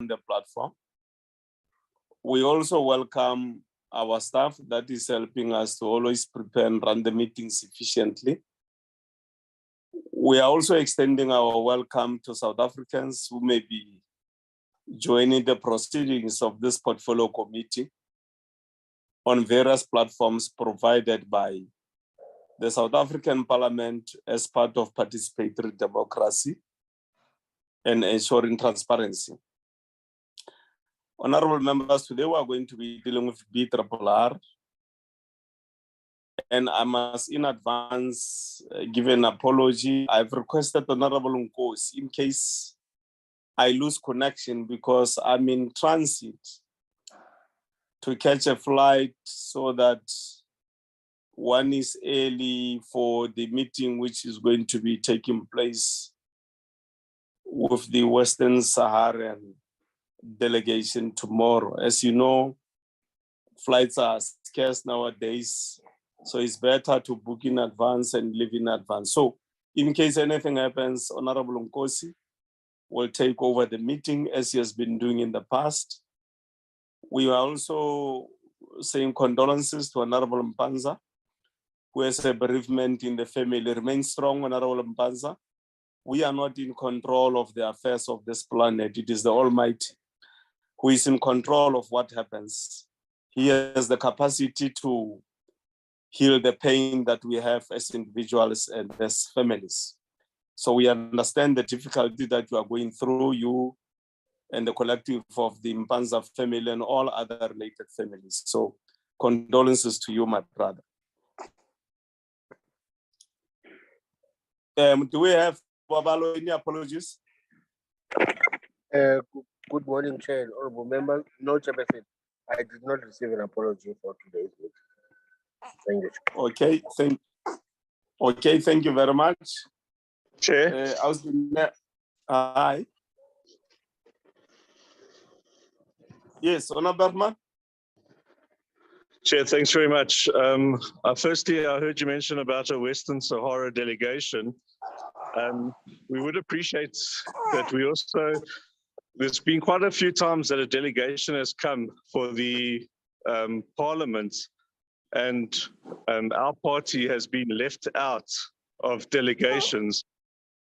the platform. We also welcome our staff that is helping us to always prepare and run the meetings efficiently. We are also extending our welcome to South Africans who may be joining the proceedings of this portfolio committee on various platforms provided by the South African Parliament as part of participatory democracy and ensuring transparency. Honorable members, today we are going to be dealing with BRRR, and I must in advance give an apology. I've requested Honorable Nkosi in case I lose connection because I'm in transit to catch a flight so that one is early for the meeting which is going to be taking place with the Western Saharan delegation tomorrow. As you know, flights are scarce nowadays, so it's better to book in advance and leave in advance. So in case anything happens, Honorable Nkosi will take over the meeting as he has been doing in the past. We are also saying condolences to Honorable Mpanza, who has a bereavement in the family. Remain strong, Honorable Mpanza. We are not in control of the affairs of this planet. It is the Almighty who is in control of what happens. He has the capacity to heal the pain that we have as individuals and as families. So we understand the difficulty that you are going through, you and the collective of the Mpanza family and all other related families. So condolences to you, my brother. Do we have Babalo any apologies? Good morning, Chair and honorable members. No, Chairperson, I did not receive an apology for today's meeting. Thank you. Okay, thank you very much. Chair. Hi. Yes, Honorable Bergman. Chair, thanks very much. Firstly, I heard you mention about a Western Sahara delegation. We would appreciate that we also, there's been quite a few times that a delegation has come for the Parliament, and our party has been left out of delegations.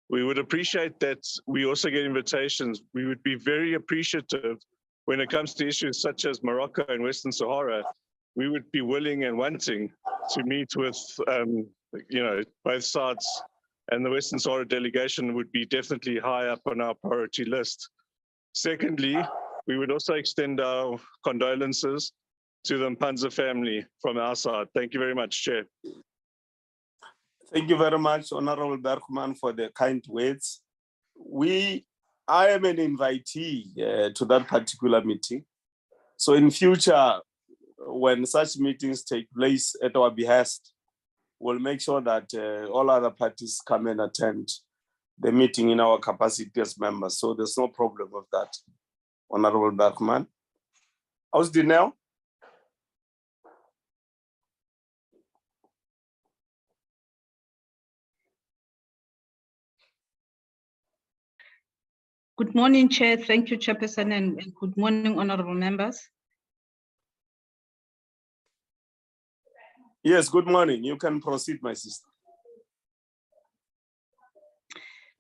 We would appreciate that we also get invitations. We would be very appreciative when it comes to issues such as Morocco and Western Sahara. We would be willing and wanting to meet with, both sides, and the Western Sahara delegation would be definitely high up on our priority list. Secondly, we would also extend our condolences to the Mpanza family from our side. Thank you very much, Chair. Thank you very much, Honorable Bergman, for the kind words. I am an invitee to that particular meeting. So in future, when such meetings take place at our behest, we'll make sure that all other parties come and attend the meeting in our capacity as members. So there's no problem with that, Honorable Bergman. How's the now? Good morning, Chair. Thank you, Chairperson, and good morning, honorable members. Yes, good morning. You can proceed, my sister.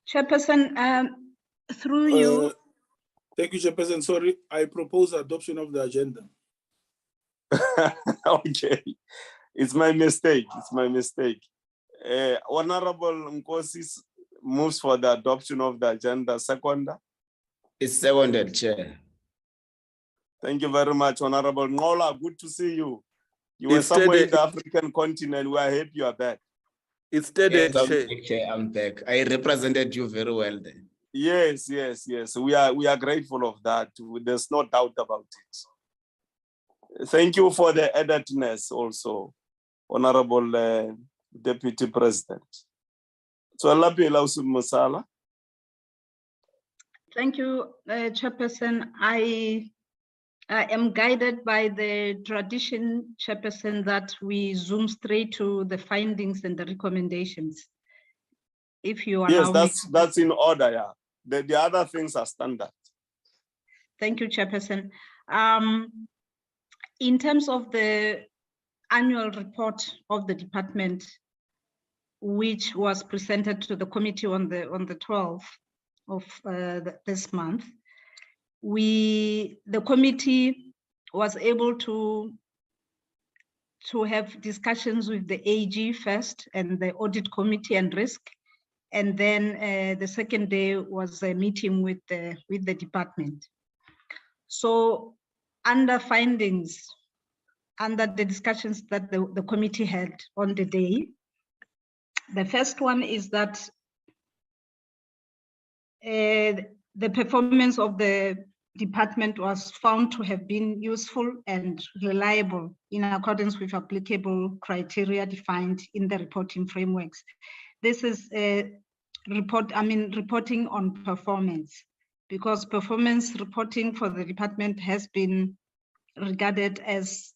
Chairperson, through you. Thank you, Chairperson. Sorry, I propose adoption of the agenda. Okay, it's my mistake. It's my mistake. Honorable Nkosi moves for the adoption of the agenda. Seconder. It's seconded, Chair. Thank you very much, Honorable Ngola. Good to see you. You were somewhere in the African continent. We are happy you are back. It's stated, Chair, I'm back. I represented you very well there. Yes. We are grateful of that. There's no doubt about it. Thank you for the addedness also, Honorable Deputy President. So, Musala. Thank you, Chairperson. I am guided by the tradition, Chairperson, that we zoom straight to the findings and the recommendations. If you allow yes, that's in order, yeah. The other things are standard. Thank you, Chairperson. In terms of the annual report of the department, which was presented to the committee on the 12th of this month, the committee was able to have discussions with the AG first and the audit committee and risk, and then the second day was a meeting with the department. So under findings, under the discussions that the committee had on the day, the first one is that the performance of the department was found to have been useful and reliable in accordance with applicable criteria defined in the reporting frameworks. This is reporting on performance, because performance reporting for the department has been regarded as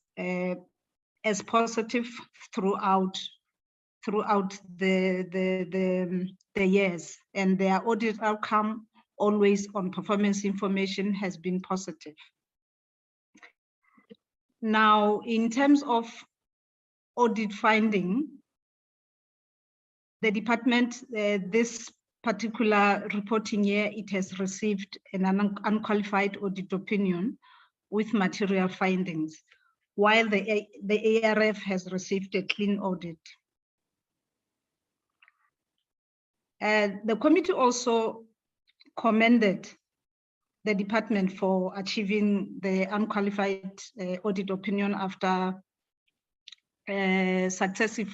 positive throughout the years, and their audit outcome always on performance information has been positive. Now, in terms of audit finding, the department, this particular reporting year, it has received an unqualified audit opinion with material findings, while the ARF has received a clean audit. The committee also commended the department for achieving the unqualified audit opinion after successive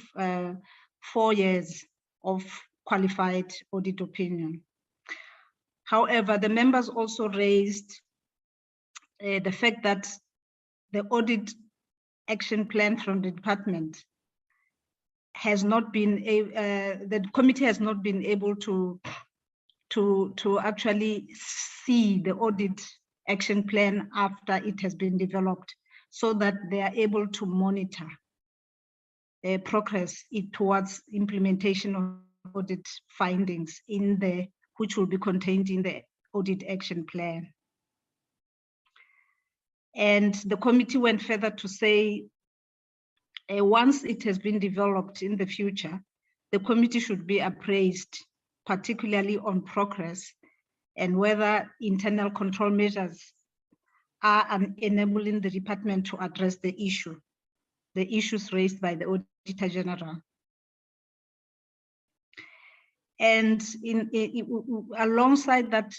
4 years of qualified audit opinion. However, the members also raised the fact that the audit action plan from the department has not been, the committee has not been able to actually see the audit action plan after it has been developed, so that they are able to monitor progress towards implementation of audit findings which will be contained in the audit action plan. And the committee went further to say, once it has been developed in the future, the committee should be appraised, particularly on progress and whether internal control measures are enabling the department to address the issues raised by the Auditor General. And alongside that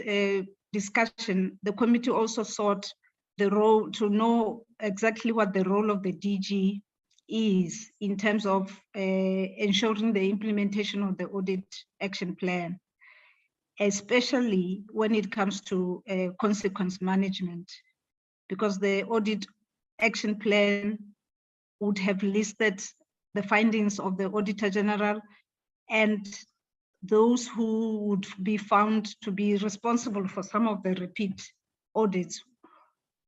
discussion, the committee also sought the role to know exactly what the role of the DG is in terms of ensuring the implementation of the audit action plan, especially when it comes to consequence management, because the audit action plan would have listed the findings of the Auditor General, and those who would be found to be responsible for some of the repeat audits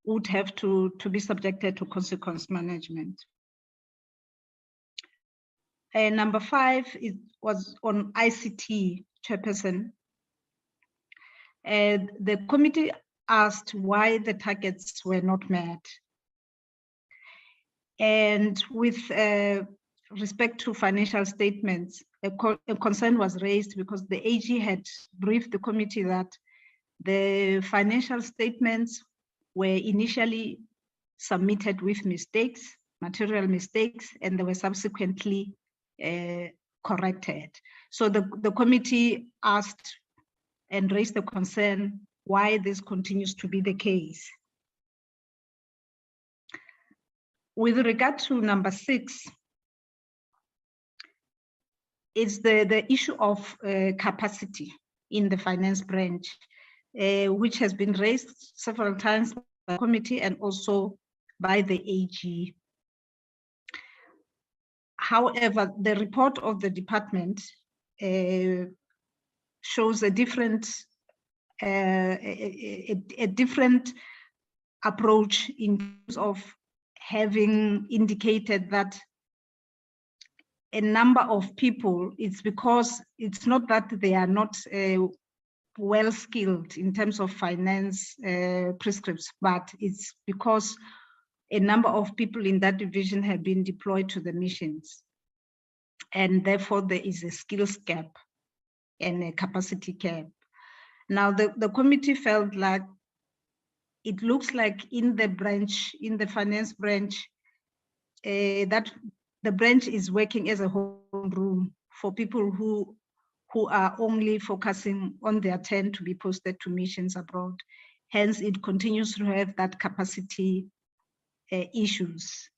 would have to be subjected to consequence management. And number 5 was on ICT, Chairperson. The committee asked why the targets were not met. And with respect to financial statements, a concern was raised because the AG had briefed the committee that the financial statements were initially submitted with mistakes, material mistakes, and they were subsequently corrected. So the committee asked and raised the concern why this continues to be the case. With regard to number 6, it's the issue of capacity in the finance branch, which has been raised several times by the committee and also by the AG. However, the report of the department shows a different approach in terms of having indicated that a number of people, it's because it's not that they are not well skilled in terms of finance prescripts, but it's because a number of people in that division have been deployed to the missions. And therefore there is a skills gap and a capacity gap. Now the committee felt like it looks like in the branch, in the finance branch, that the branch is working as a home room for people who are only focusing on their turn to be posted to missions abroad. Hence, it continues to have that capacity issues,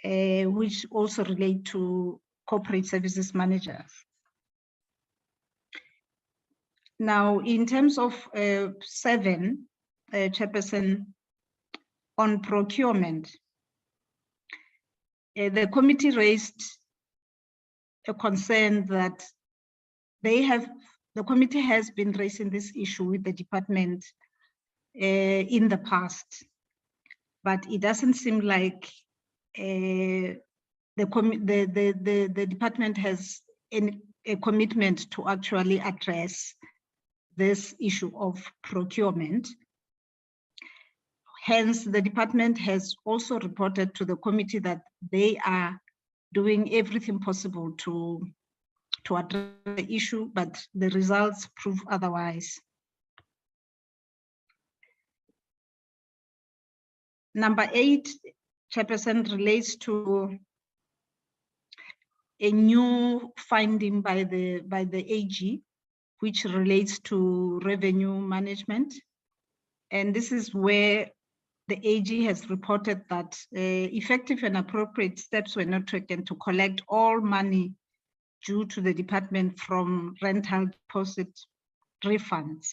which also relate to corporate services managers. Now, in terms of 7, Chairperson, on procurement, the committee raised a concern that the committee has been raising this issue with the department in the past, but it doesn't seem like the department has a commitment to actually address this issue of procurement. Hence, the department has also reported to the committee that they are doing everything possible to address the issue, but the results prove otherwise. Number 8, Chairperson, relates to a new finding by the AG, which relates to revenue management. And this is where the AG has reported that effective and appropriate steps were not taken to collect all money due to the department from rental deposit refunds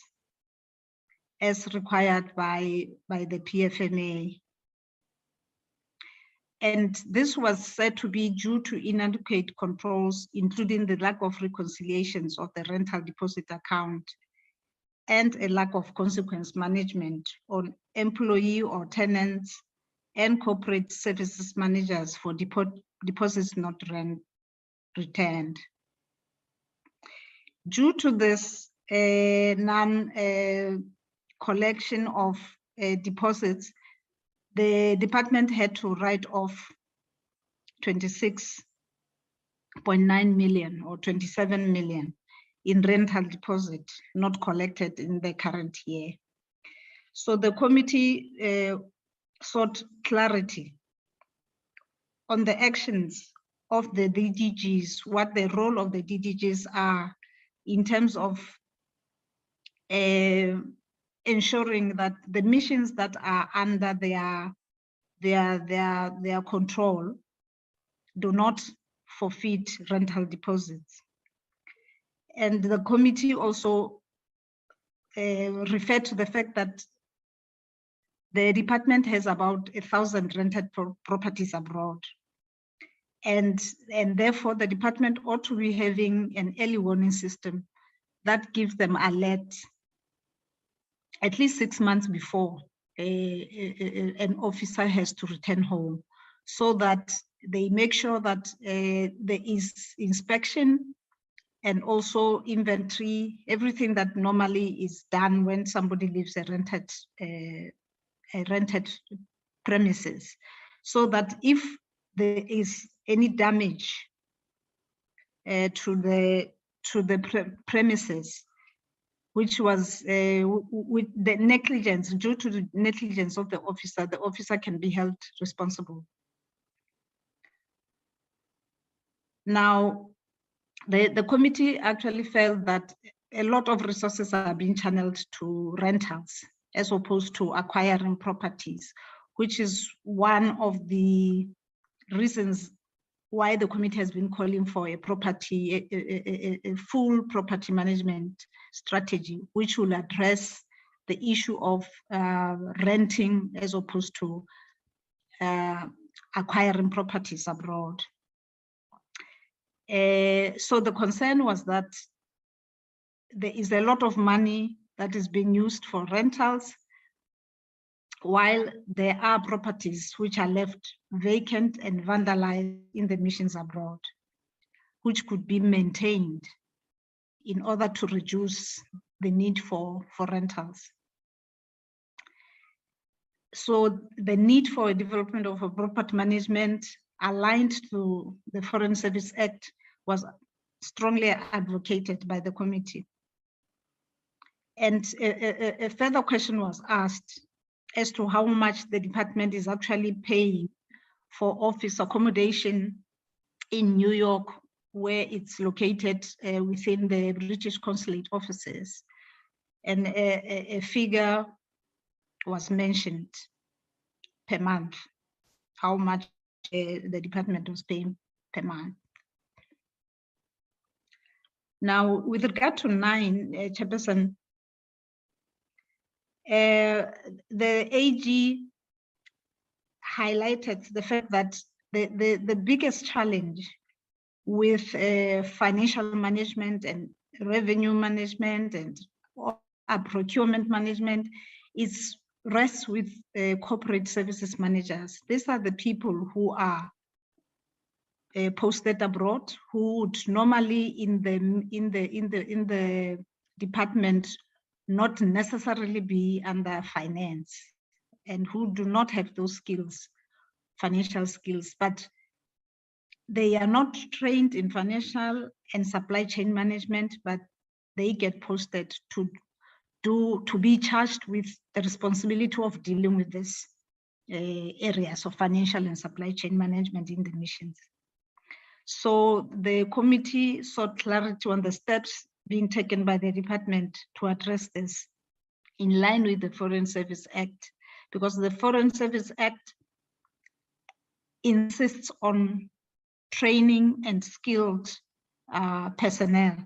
as required by the PFMA. And this was said to be due to inadequate controls, including the lack of reconciliations of the rental deposit account and a lack of consequence management on employee or tenants and corporate services managers for deposits not returned. Due to this non-collection of deposits, the department had to write off 26.9 million or 27 million in rental deposit not collected in the current year. So the committee sought clarity on the actions of the DDGs, what the role of the DDGs are in terms of ensuring that the missions that are under their control do not forfeit rental deposits. And the committee also referred to the fact that the department has about 1,000 rented properties abroad. And therefore the department ought to be having an early warning system that gives them alert at least 6 months before an officer has to return home, so that they make sure that there is inspection and also inventory, everything that normally is done when somebody leaves a rented premises, so that if there is any damage to the premises, which was with the negligence, due to the negligence of the officer can be held responsible. Now, the committee actually felt that a lot of resources are being channeled to rentals as opposed to acquiring properties, which is one of the reasons why the committee has been calling for a full property management strategy, which will address the issue of renting as opposed to acquiring properties abroad. So the concern was that there is a lot of money that is being used for rentals, while there are properties which are left vacant and vandalized in the missions abroad, which could be maintained in order to reduce the need for rentals. So the need for a development of a property management aligned to the Foreign Service Act was strongly advocated by the committee. And a further question was asked as to how much the department is actually paying for office accommodation in New York, where it's located within the British consulate offices. And a figure was mentioned per month, how much the department was paying per month. Now, with regard to 9, Chairperson, the AG highlighted the fact that the biggest challenge with financial management and revenue management and procurement management rests with corporate services managers. These are the people who are posted abroad, who would normally in the department not necessarily be under finance, and who do not have those skills, financial skills, but they are not trained in financial and supply chain management, but they get posted to be charged with the responsibility of dealing with these areas of financial and supply chain management in the missions. So the committee sought clarity on the steps being taken by the department to address this in line with the Foreign Service Act, because the Foreign Service Act insists on training and skilled personnel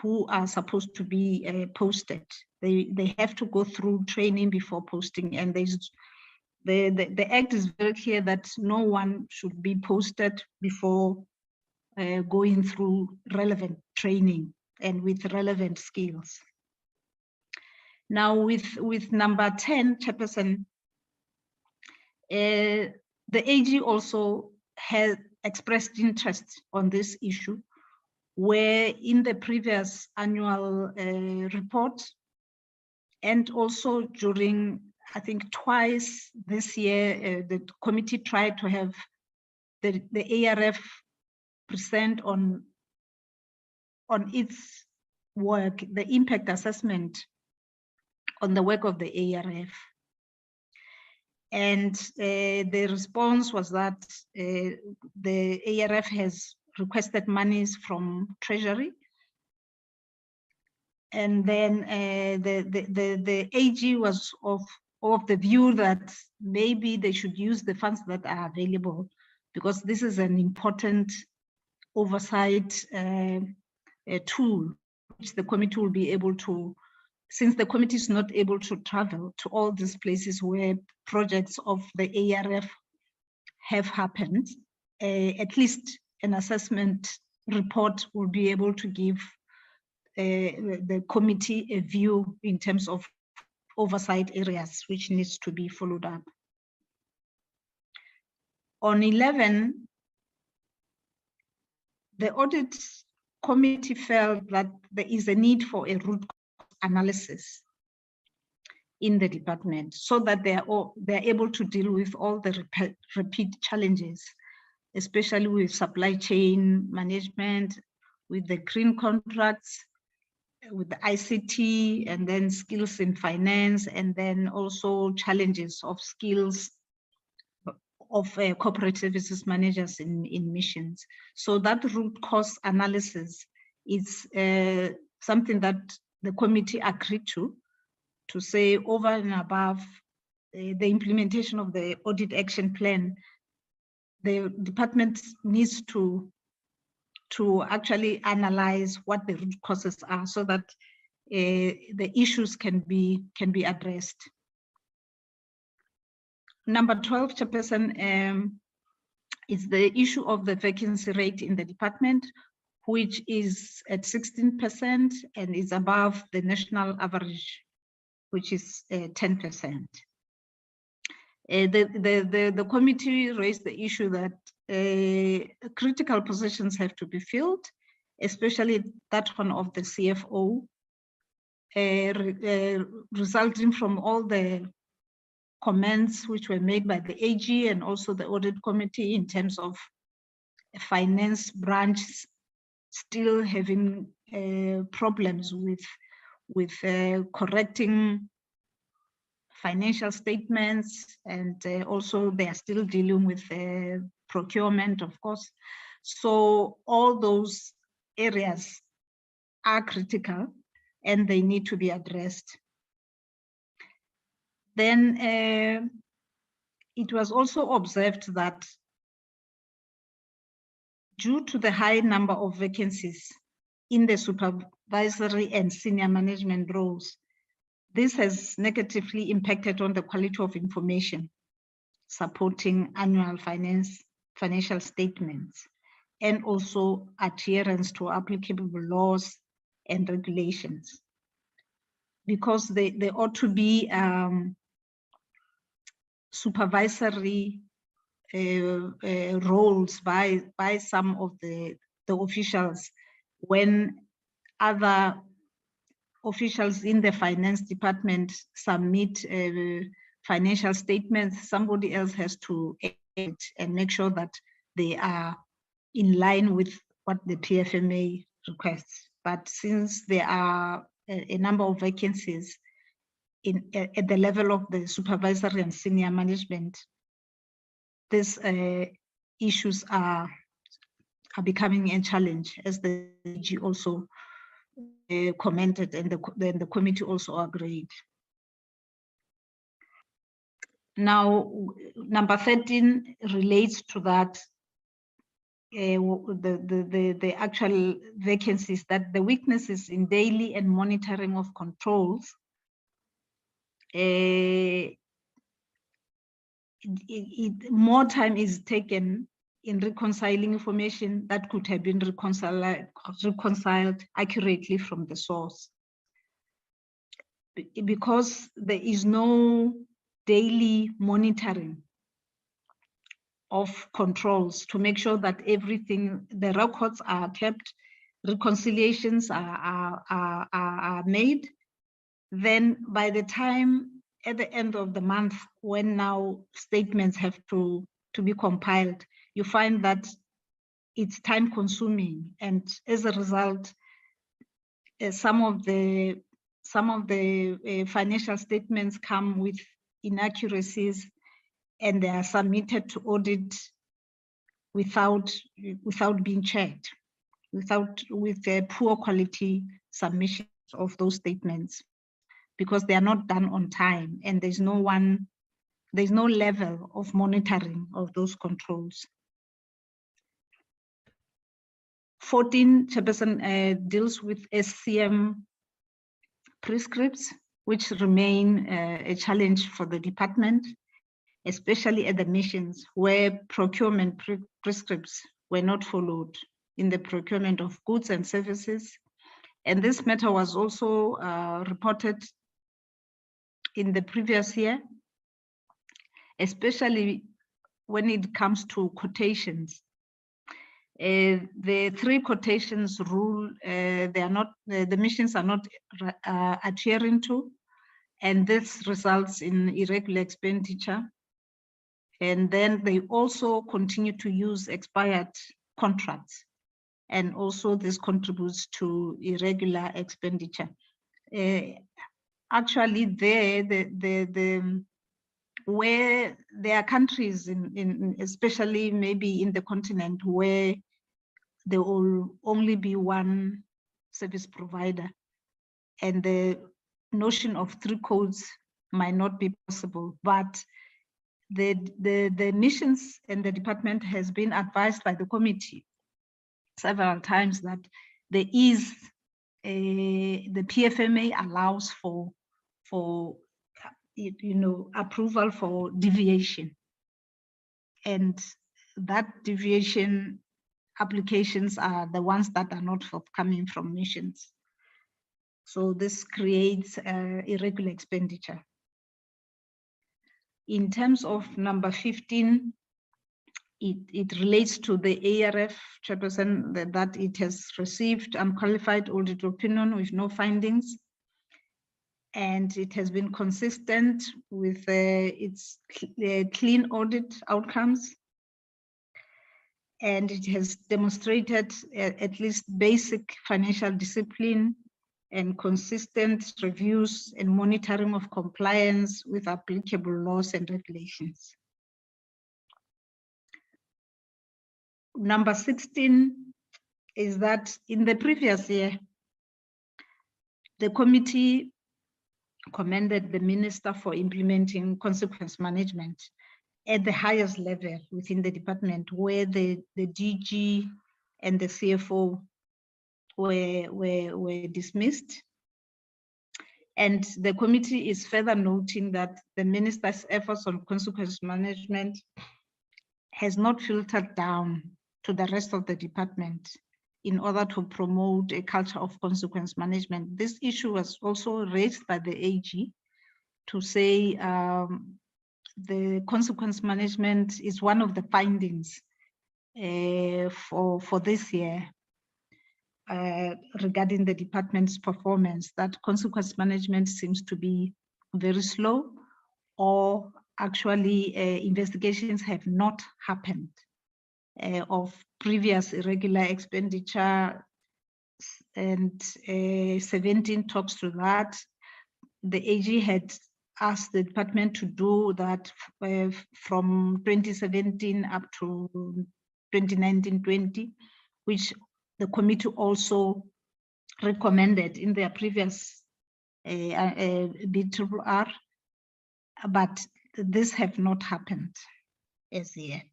who are supposed to be posted. They have to go through training before posting, and the act is very clear that no one should be posted before going through relevant training and with relevant skills. Now with number 10, Chairperson, the AG also has expressed interest on this issue, where in the previous annual report and also during, I think twice this year, the committee tried to have the ARF present on its work, the impact assessment on the work of the ARF. And the response was that the ARF has requested monies from Treasury. And then the AG was of the view that maybe they should use the funds that are available, because this is an important oversight tool, which the committee will be able to, since the committee is not able to travel to all these places where projects of the ARF have happened, at least an assessment report will be able to give the committee a view in terms of oversight areas which needs to be followed up. On 11, the audit committee felt that there is a need for a root cause analysis in the department so that they're able to deal with all the repeat challenges, especially with supply chain management, with the green contracts, with the ICT, and then skills in finance, and then also challenges of skills of corporate services managers in missions. So that root cause analysis is something that the committee agreed to say over and above the implementation of the audit action plan, the department needs to actually analyze what the root causes are so that the issues can be addressed. Number 12, Chairperson, is the issue of the vacancy rate in the department, which is at 16% and is above the national average, which is 10%. The committee raised the issue that critical positions have to be filled, especially that one of the CFO, resulting from all the comments which were made by the AG and also the audit committee in terms of a finance branch still having problems with correcting financial statements, and also they are still dealing with procurement, of course. So all those areas are critical and they need to be addressed. Then it was also observed that due to the high number of vacancies in the supervisory and senior management roles, this has negatively impacted on the quality of information supporting annual financial statements and also adherence to applicable laws and regulations. Because they ought to be supervisory roles by some of the officials when other officials in the finance department submit financial statements, somebody else has to act and make sure that they are in line with what the PFMA requests. But since there are a number of vacancies at the level of the supervisory and senior management, these issues are becoming a challenge, as the AG also commented, and the committee also agreed. Now, number 13 relates to that, the actual vacancies, that the weaknesses in daily and monitoring of controls, more time is taken in reconciling information that could have been reconciled accurately from the source. Because there is no daily monitoring of controls to make sure that everything, the records are kept, reconciliations are made, then by the time at the end of the month, when now statements have to be compiled, you find that it's time consuming, and as a result, some of the financial statements come with inaccuracies and they are submitted to audit without being checked, with a poor quality submissions of those statements, because they are not done on time and there's no level of monitoring of those controls. 14, Chairperson, deals with SCM prescripts, which remain a challenge for the department, especially at the missions where procurement prescripts were not followed in the procurement of goods and services. And this matter was also reported in the previous year, especially when it comes to quotations. The 3 quotations rule, they are not, the missions are not adhering to, and this results in irregular expenditure. And then they also continue to use expired contracts, and also this contributes to irregular expenditure. Actually, where there are countries in especially maybe in the continent where there will only be one service provider, and the notion of 3 codes might not be possible, but the missions and the department has been advised by the committee several times that there is the PFMA allows for approval for deviation, and that deviation applications are the ones that are not forthcoming from missions. So this creates irregular expenditure. In terms of number 15, it relates to the ARF chairperson that it has received unqualified audit opinion with no findings, and it has been consistent with its clean audit outcomes, and it has demonstrated at least basic financial discipline and consistent reviews and monitoring of compliance with applicable laws and regulations. Number 16 is that in the previous year, the committee commended the minister for implementing consequence management at the highest level within the department, where the DG and the CFO were dismissed. And the committee is further noting that the minister's efforts on consequence management has not filtered down to the rest of the department in order to promote a culture of consequence management. This issue was also raised by the AG to say the consequence management is one of the findings for this year regarding the department's performance, that consequence management seems to be very slow, or actually investigations have not happened of previous irregular expenditure, and 17 talks to that. The AG had asked the department to do that from 2017 up to 2019-20, which the committee also recommended in their previous BRR, but this have not happened as yet.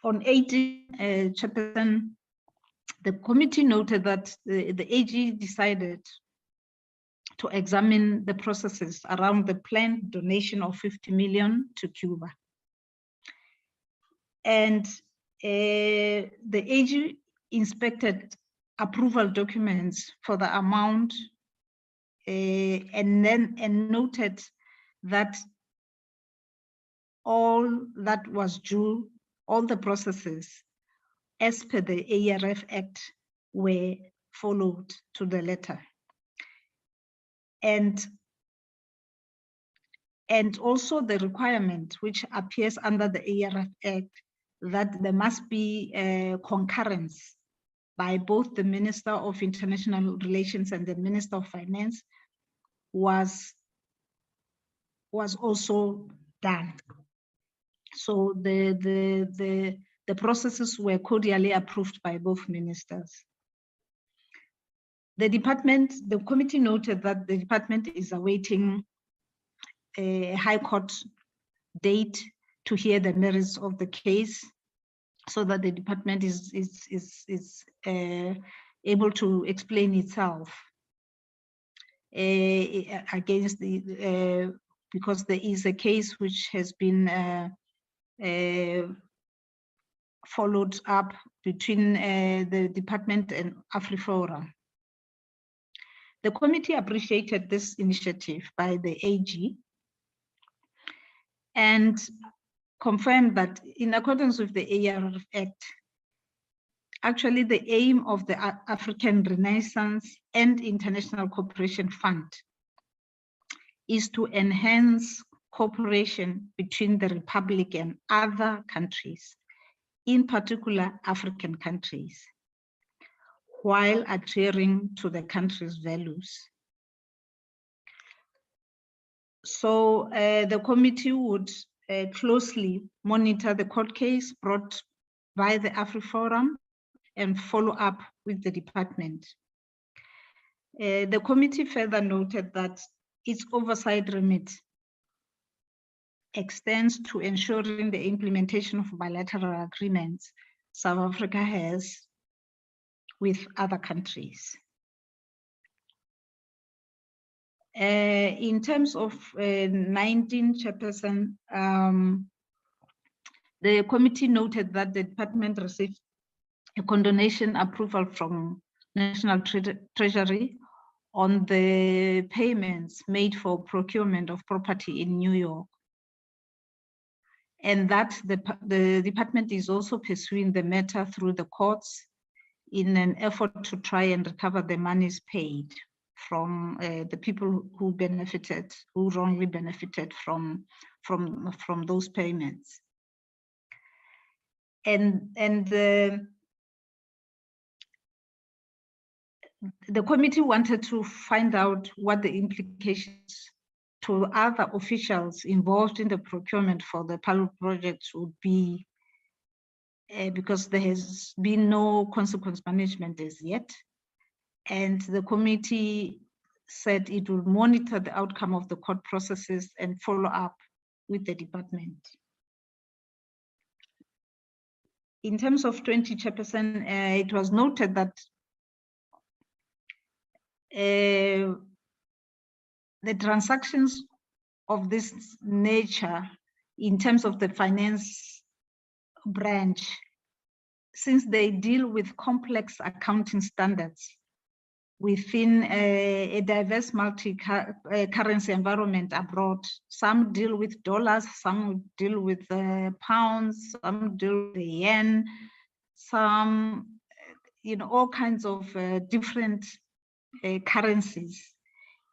On 18, Chairperson, the committee noted that the AG decided to examine the processes around the planned donation of 50 million to Cuba. And the AG inspected approval documents for the amount and noted that all that was due, all the processes as per the ARF Act were followed to the letter. And also the requirement which appears under the ARF Act that there must be concurrence by both the Minister of International Relations and the Minister of Finance was also done. So the processes were cordially approved by both ministers. The committee noted that the department is awaiting a High Court date to hear the merits of the case, so that the department is able to explain itself against the because there is a case which has been followed up between the department and AfriForum. The committee appreciated this initiative by the AG and confirmed that in accordance with the ARF Act, actually the aim of the African Renaissance and International Cooperation Fund is to enhance cooperation between the Republic and other countries, in particular African countries, while adhering to the country's values. So the committee would closely monitor the court case brought by the AfriForum and follow up with the department. The committee further noted that its oversight remit extends to ensuring the implementation of bilateral agreements South Africa has with other countries. In terms of 19, Chairperson, the committee noted that the department received a condonation approval from National Treasury on the payments made for procurement of property in New York. and that the department is also pursuing the matter through the courts in an effort to try and recover the monies paid from the people who wrongly benefited from those payments. And the committee wanted to find out what the implications to other officials involved in the procurement for the pilot projects would be, because there has been no consequence management as yet. And the committee said it will monitor the outcome of the court processes and follow up with the department. In terms of 20 Chairperson, it was noted that the transactions of this nature in terms of the finance branch, since they deal with complex accounting standards within a diverse multi-currency environment abroad, some deal with dollars, some deal with pounds, some deal with the yen, some, all kinds of different currencies.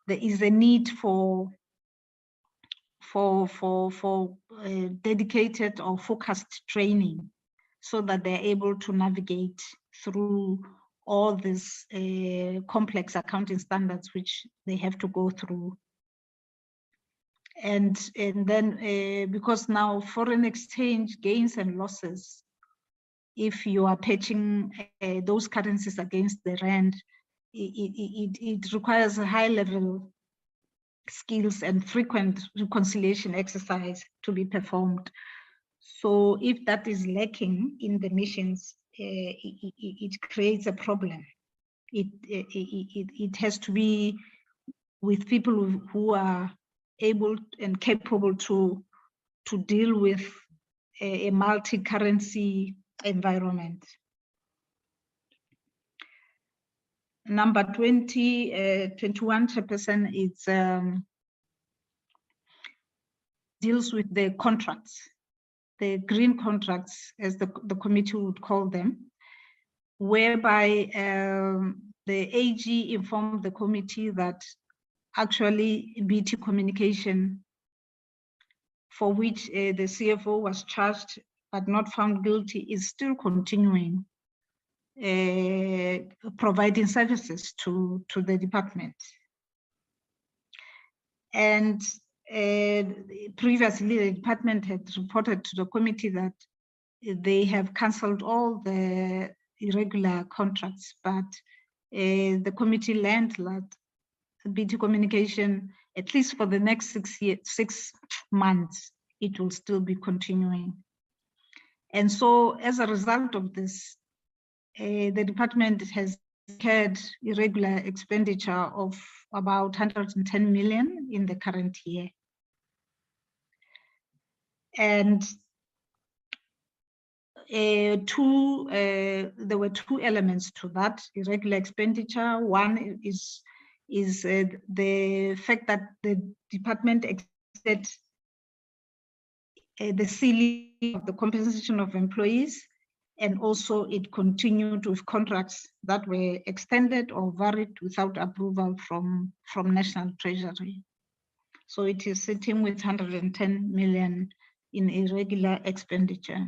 There is a need for dedicated or focused training so that they're able to navigate through all these complex accounting standards which they have to go through. And then because now foreign exchange gains and losses, if you are patching those currencies against the rand, it requires a high level skills and frequent reconciliation exercise to be performed. So if that is lacking in the missions, it creates a problem. It has to be with people who are able and capable to deal with a multi-currency environment. Number 21 Chairperson, it deals with the contracts, the green contracts, as the committee would call them, whereby the AG informed the committee that actually BT Communication, for which the CFO was charged but not found guilty, is still continuing providing services to the department. And previously the department had reported to the committee that they have cancelled all the irregular contracts, but the committee learned that BT Communication, at least for the next 6 months, it will still be continuing. And so as a result of this, the department has incurred irregular expenditure of about 110 million in the current year. And there were two elements to that irregular expenditure. One is the fact that the department exceeded the ceiling of the compensation of employees, and also it continued with contracts that were extended or varied without approval from National Treasury. So it is sitting with 110 million in irregular expenditure.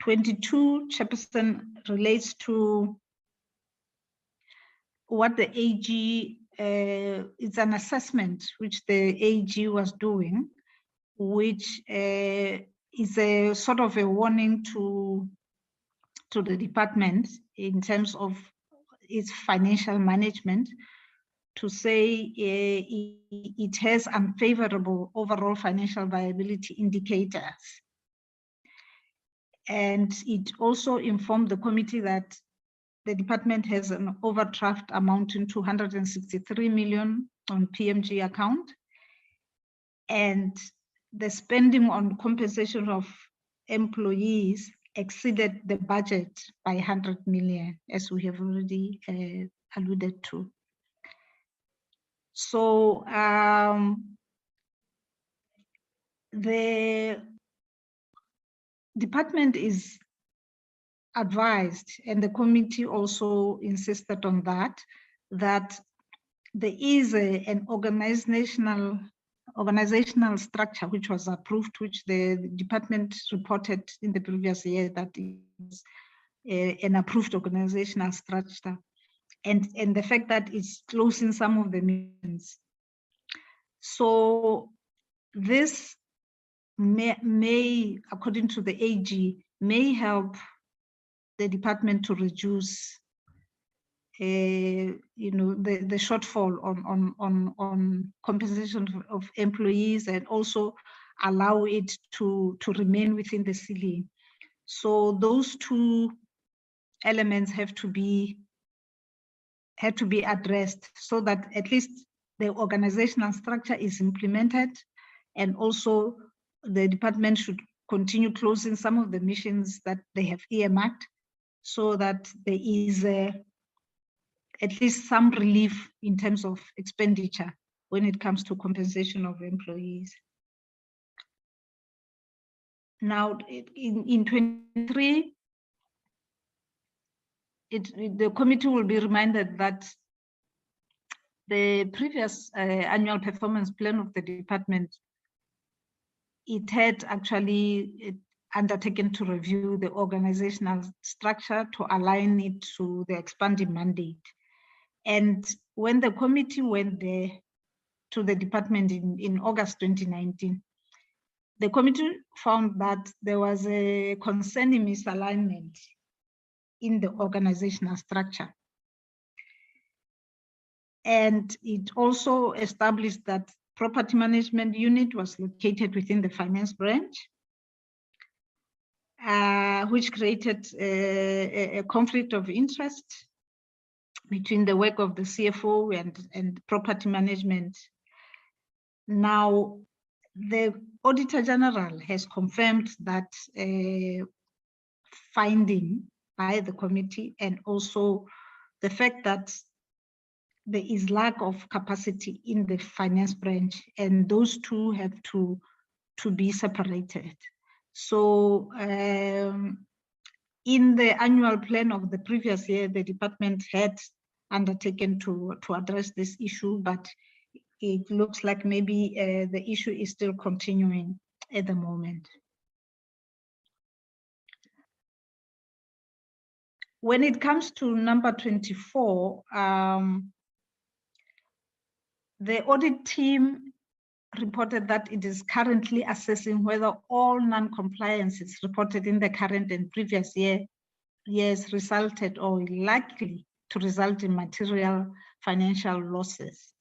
22 Chairperson relates to what the AG, it's an assessment which the AG was doing, which is a sort of a warning to the department in terms of its financial management, to say it has unfavorable overall financial viability indicators. And it also informed the committee that the department has an overdraft amounting to 163 million on PMG account, and the spending on compensation of employees exceeded the budget by 100 million, as we have already alluded to. So The department is advised, and the committee also insisted on that there is an organizational structure which was approved, which the department reported in the previous year that is an approved organizational structure, and the fact that it's closing some of the missions. So this may, according to the AG, may help the department to reduce the shortfall on compensation of employees, and also allow it to remain within the ceiling. So those two elements have to be addressed, so that at least the organizational structure is implemented, and also the department should continue closing some of the missions that they have earmarked, so that there is at least some relief in terms of expenditure when it comes to compensation of employees. Now, in 23, the committee will be reminded that the previous annual performance plan of the department, it had actually undertaken to review the organizational structure to align it to the expanding mandate. And when the committee went there to the department in August 2019, the committee found that there was a concerning misalignment in the organizational structure. And it also established that property management unit was located within the finance branch, which created a conflict of interest between the work of the CFO and property management. Now, the Auditor General has confirmed that finding by the committee, and also the fact that there is lack of capacity in the finance branch, and those two have to be separated. So in the annual plan of the previous year, the department had undertaken to address this issue, but it looks like maybe the issue is still continuing at the moment. When it comes to number 24, the audit team reported that it is currently assessing whether all non-compliances reported in the current and previous years resulted or likely to result in material financial losses.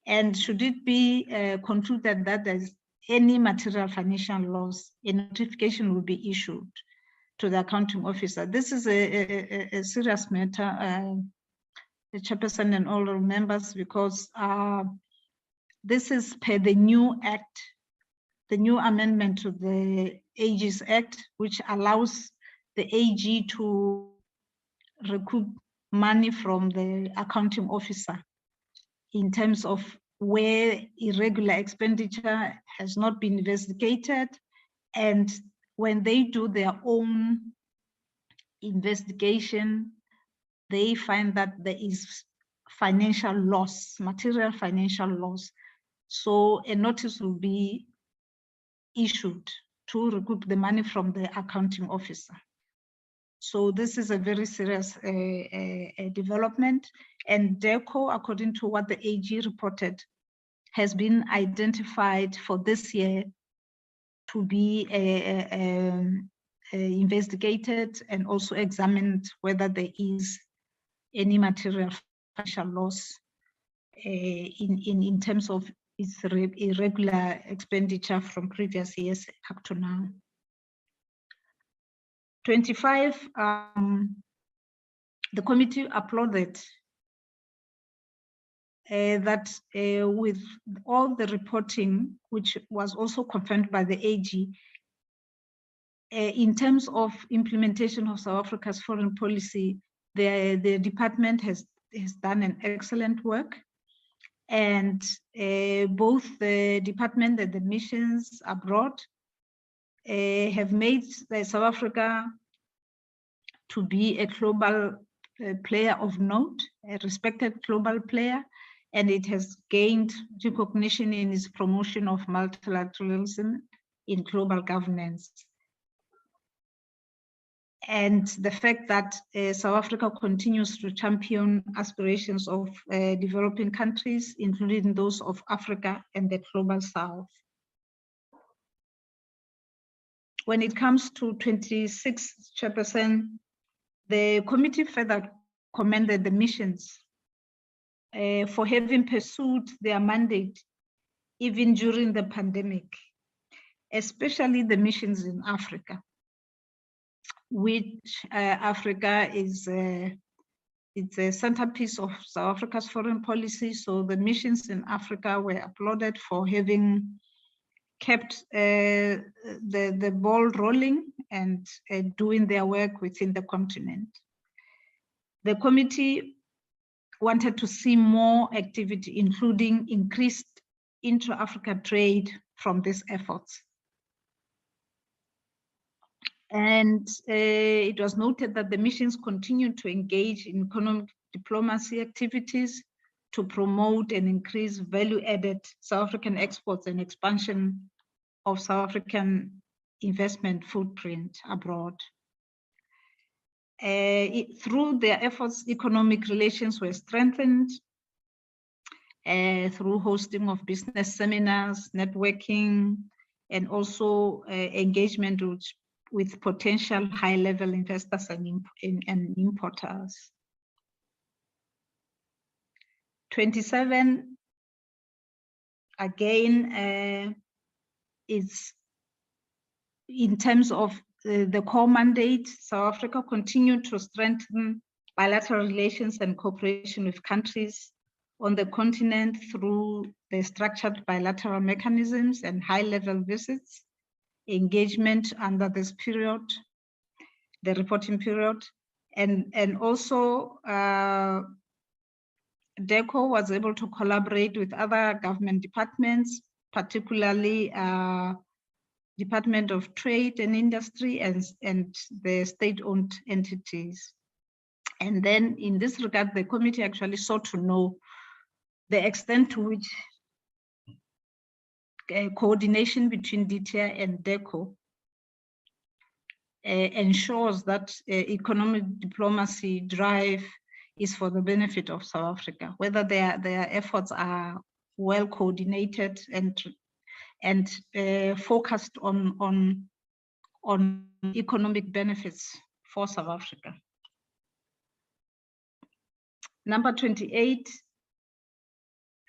And should it be concluded that there's any material financial loss, a notification will be issued to the accounting officer. This is a serious matter, the chairperson and all the members, because this is per the new act, the new amendment to the AG's Act, which allows the AG to recoup money from the accounting officer in terms of where irregular expenditure has not been investigated, and when they do their own investigation, they find that there is financial loss, material financial loss. So a notice will be issued to recoup the money from the accounting officer. So this is a very serious development, and DECO, according to what the AG reported, has been identified for this year to be investigated and also examined whether there is any material financial loss in terms of its irregular expenditure from previous years up to now. 25, the committee applauded that with all the reporting, which was also confirmed by the AG, in terms of implementation of South Africa's foreign policy, the department has done an excellent work. And both the department and the missions abroad have made South Africa to be a global player of note, a respected global player, and it has gained recognition in its promotion of multilateralism in global governance. And the fact that South Africa continues to champion aspirations of developing countries, including those of Africa and the global South. When it comes to 26th Chairperson, the committee further commended the missions for having pursued their mandate even during the pandemic, especially the missions in Africa, which Africa is it's a centerpiece of South Africa's foreign policy. So the missions in Africa were applauded for having kept the ball rolling and doing their work within the continent. The committee wanted to see more activity, including increased intra-Africa trade from these efforts. And it was noted that the missions continued to engage in economic diplomacy activities to promote and increase value-added South African exports and expansion of South African investment footprint abroad. Through their efforts, economic relations were strengthened through hosting of business seminars, networking, and also engagement with potential high-level investors and importers. 27, again, is in terms of the core mandate. South Africa continued to strengthen bilateral relations and cooperation with countries on the continent through the structured bilateral mechanisms and high-level visits, engagement under this period, the reporting period, and also DECO was able to collaborate with other government departments, particularly Department of Trade and Industry and the state-owned entities. And then in this regard, the committee actually sought to know the extent to which coordination between DTI and DECO ensures that economic diplomacy drive is for the benefit of South Africa, whether their efforts are well coordinated and focused on economic benefits for South Africa. Number 28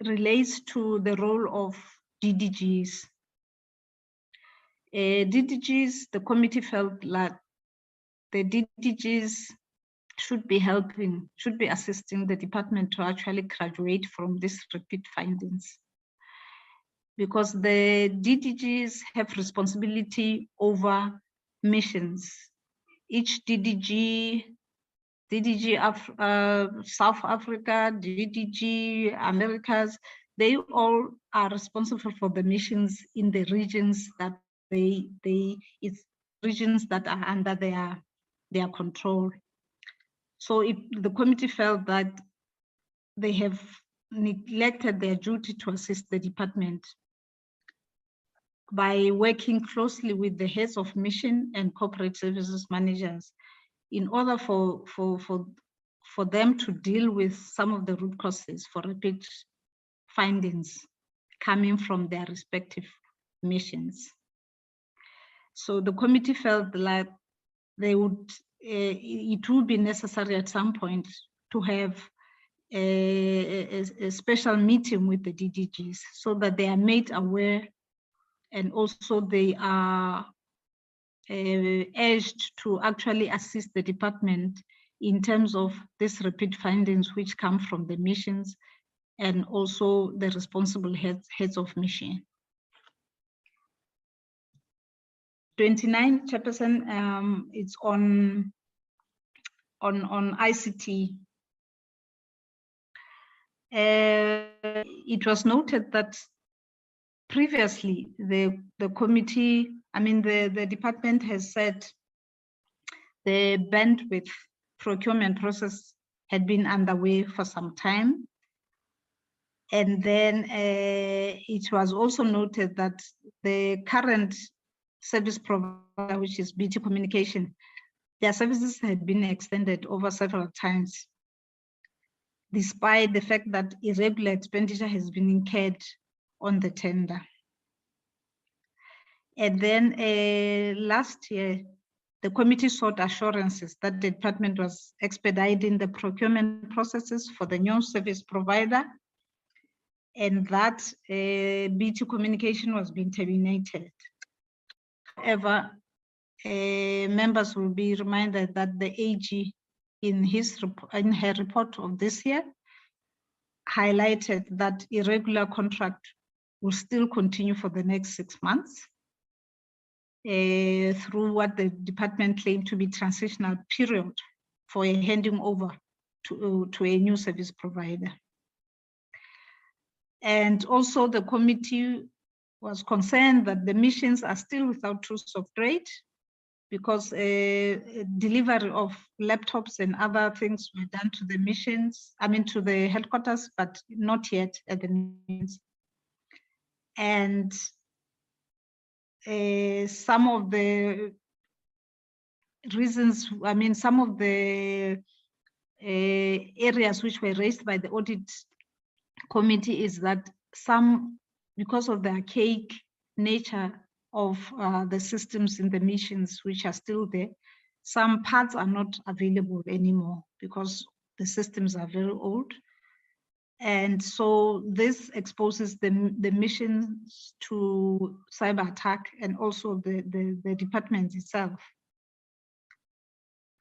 relates to the role of DDGs. DDGs, the committee felt like the DDGs should be assisting the department to actually graduate from these repeat findings, because the DDGs have responsibility over missions. Each DDG South Africa, DDG Americas, they all are responsible for the missions in the regions that it's regions that are under their control. So the committee felt that they have neglected their duty to assist the department by working closely with the heads of mission and corporate services managers in order for them to deal with some of the root causes for repeat findings coming from their respective missions. So the committee felt like it would be necessary at some point to have a special meeting with the DDGs so that they are made aware, and also they are urged to actually assist the department in terms of these repeat findings which come from the missions and also the responsible heads of mission. 29, Chairperson, it's on ICT. it was noted that previously the committee, the department has said the bandwidth procurement process had been underway for some time. And then it was also noted that the current service provider, which is BT Communication, their services had been extended over several times, despite the fact that irregular expenditure has been incurred on the tender. And then last year, the committee sought assurances that the department was expediting the procurement processes for the new service provider, and that BT Communication was being terminated. However, members will be reminded that the AG in her report of this year highlighted that irregular contract will still continue for the next 6 months through what the department claimed to be transitional period for a handing over to a new service provider. And also the committee was concerned that the missions are still without tools of trade, because delivery of laptops and other things were done to the missions, to the headquarters, but not yet at the missions. And some of the reasons, some of the areas which were raised by the audit committee is that because of the archaic nature of the systems in the missions which are still there, some parts are not available anymore because the systems are very old. And so this exposes the missions to cyber attack and also the department itself.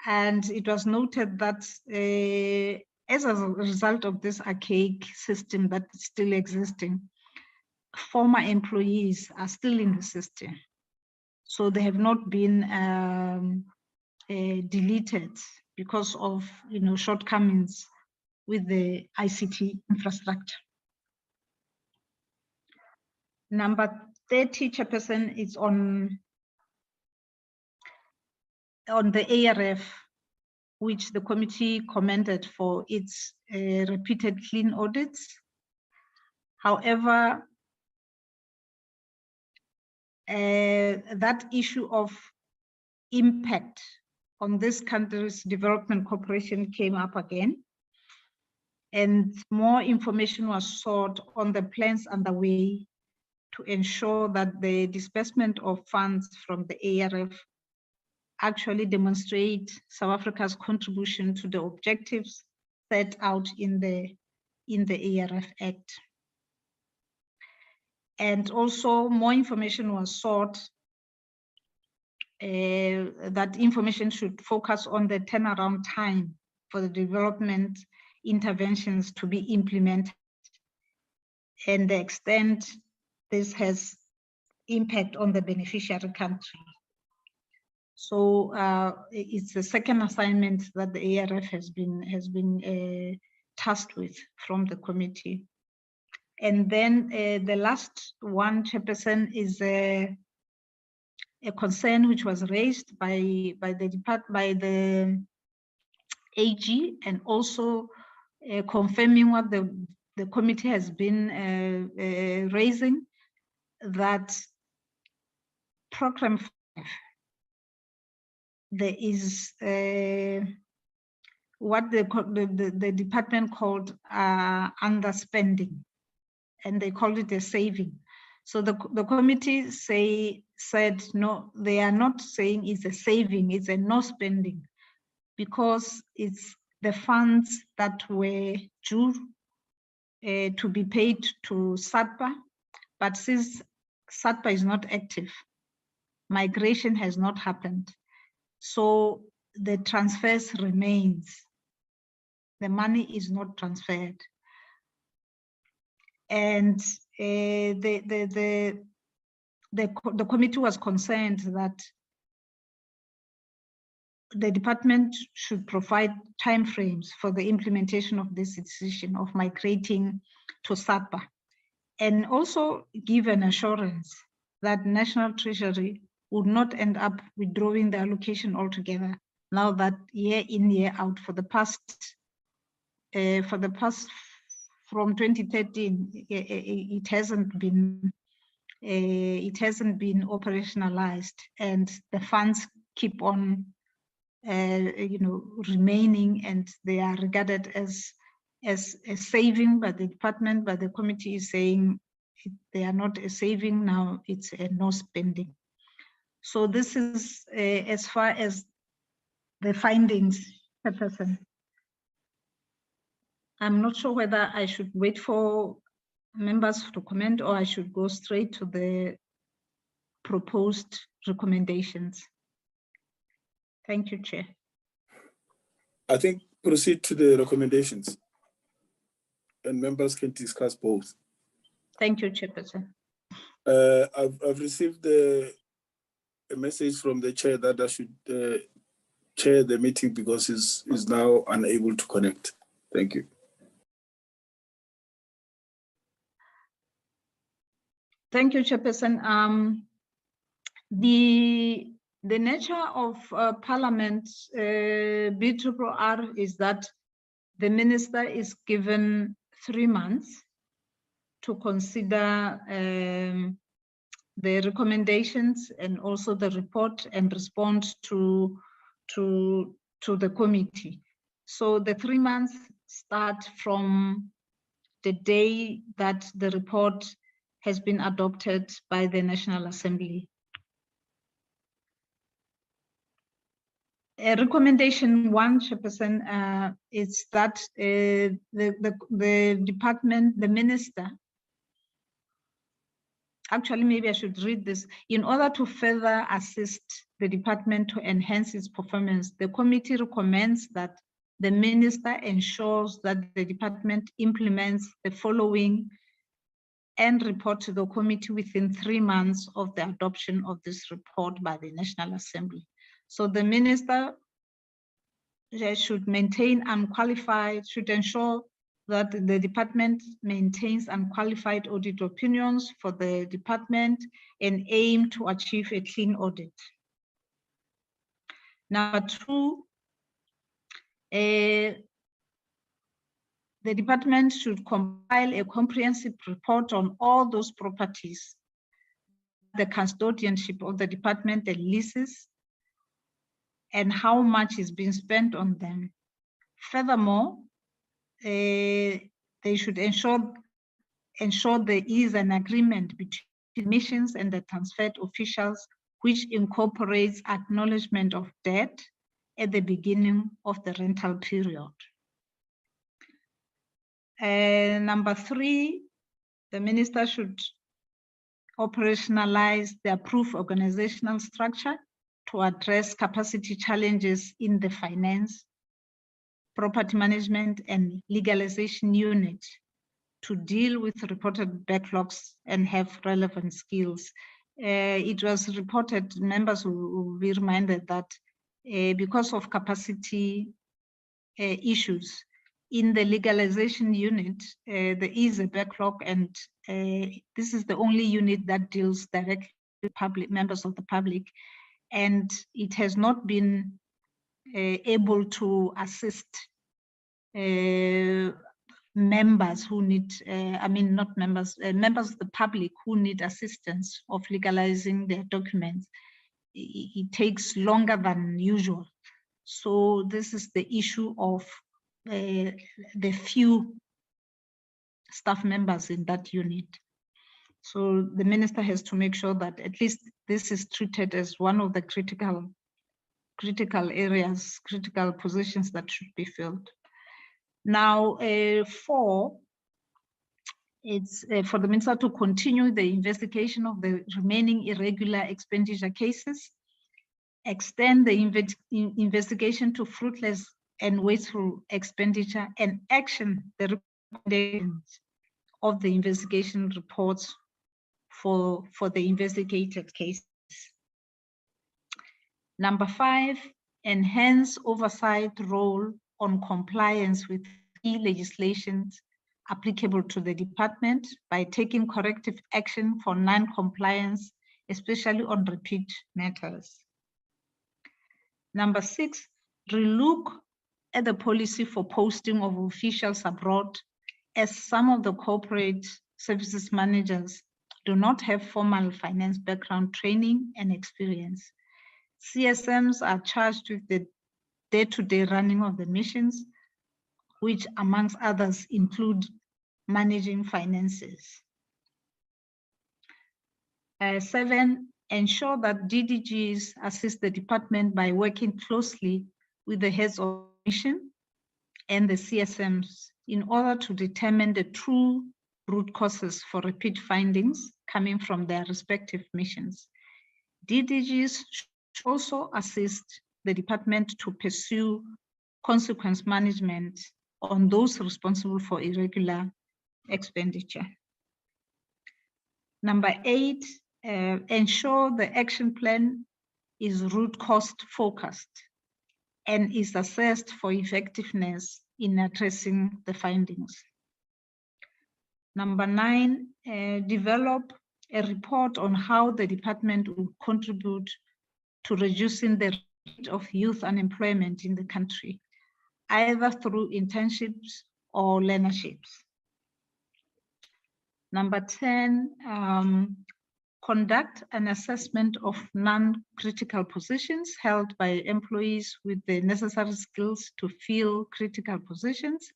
And it was noted that as a result of this archaic system that is still existing, former employees are still in the system. So they have not been deleted because of shortcomings with the ICT infrastructure. Number 30, Chairperson, is on the ARF, which the committee commended for its repeated clean audits. However, that issue of impact on this country's development cooperation came up again, and more information was sought on the plans underway to ensure that the disbursement of funds from the ARF actually demonstrate South Africa's contribution to the objectives set out in the ARF Act. And also more information was sought that information should focus on the turnaround time for the development interventions to be implemented and the extent this has impact on the beneficiary country. So it's the second assignment that the ARF has been tasked with from the committee. And then the last one, Chairperson, is a concern which was raised by the AG, and also confirming what the committee has been raising, that Program 5, there is what the department called underspending, and they called it a saving. So the committee said no, they are not saying it's a saving, it's a no spending, because it's the funds that were due to be paid to SATPA, but since SATPA is not active, migration has not happened. So the transfers remains. The money is not transferred. And the committee was concerned that the department should provide timeframes for the implementation of this decision of migrating to SAPA, and also give an assurance that National Treasury would not end up withdrawing the allocation altogether. Now that year in, year out, for the past from 2013, it hasn't been operationalized, and the funds keep on remaining, and they are regarded as a saving by the department, but the committee is saying they are not a saving now, it's a no spending. So this is as far as the findings, Chairperson. I'm not sure whether I should wait for members to comment or I should go straight to the proposed recommendations. Thank you, Chair. I think proceed to the recommendations and members can discuss both. Thank you, Chairperson. I've received a message from the chair that I should chair the meeting because he's now unable to connect. Thank you. Thank you, Chairperson. The nature of Parliament B-RRR is that the minister is given 3 months to consider the recommendations and also the report and respond to the committee. So the 3 months start from the day that the report has been adopted by the National Assembly. Recommendation 1, Chairperson, is that the department, the minister, actually maybe I should read this. In order to further assist the department to enhance its performance, the committee recommends that the minister ensures that the department implements the following and report to the committee within 3 months of the adoption of this report by the National Assembly. So the minister should should ensure that the department maintains unqualified audit opinions for the department and aim to achieve a clean audit. Number 2, the department should compile a comprehensive report on all those properties the custodianship of the department leases and how much is being spent on them. Furthermore, they should ensure there is an agreement between missions and the transferred officials which incorporates acknowledgement of debt at the beginning of the rental period. Number 3, the minister should operationalize the approved organizational structure to address capacity challenges in the finance, property management, and legalization unit to deal with reported backlogs and have relevant skills. It was reported, members will be reminded that because of capacity issues in the legalization unit, there is a backlog, and this is the only unit that deals directly with members of the public, and it has not been able to assist members who need, members of the public who need assistance of legalizing their documents. It takes longer than usual. So this is the issue of the few staff members in that unit. So the minister has to make sure that at least this is treated as one of the critical areas, critical positions that should be filled. Now, 4, it's for the minister to continue the investigation of the remaining irregular expenditure cases, extend the investigation to fruitless and wasteful expenditure, and action the recommendations of the investigation reports for the investigated cases. Number 5, enhance oversight role on compliance with key legislations applicable to the department by taking corrective action for non-compliance, especially on repeat matters. Number 6, relook at the policy for posting of officials abroad, as some of the corporate services managers do not have formal finance background training and experience. CSMs are charged with the day-to-day running of the missions, which amongst others include managing finances. 7, ensure that DDGs assist the department by working closely with the heads of mission and the CSMs in order to determine the true root causes for repeat findings coming from their respective missions. DDGs should also assist the department to pursue consequence management on those responsible for irregular expenditure. Number 8, ensure the action plan is root cost focused and is assessed for effectiveness in addressing the findings. Number 9, develop a report on how the department will contribute to reducing the rate of youth unemployment in the country, either through internships or learnerships. Number 10, conduct an assessment of non-critical positions held by employees with the necessary skills to fill critical positions,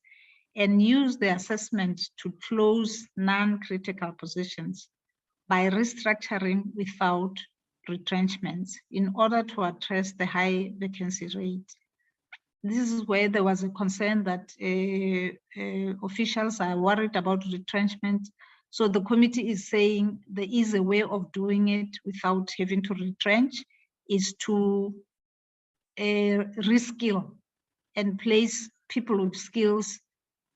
and use the assessment to close non-critical positions by restructuring without retrenchments in order to address the high vacancy rate. This is where there was a concern that officials are worried about retrenchment. So the committee is saying there is a way of doing it without having to retrench, is to reskill and place people with skills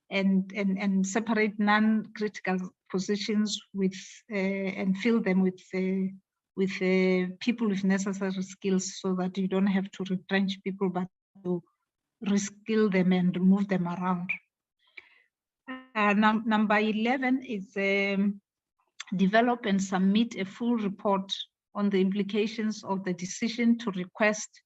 and separate non-critical positions with and fill them with people with necessary skills, so that you don't have to retrench people, but to reskill them and move them around. Number 11 is develop and submit a full report on the implications of the decision to request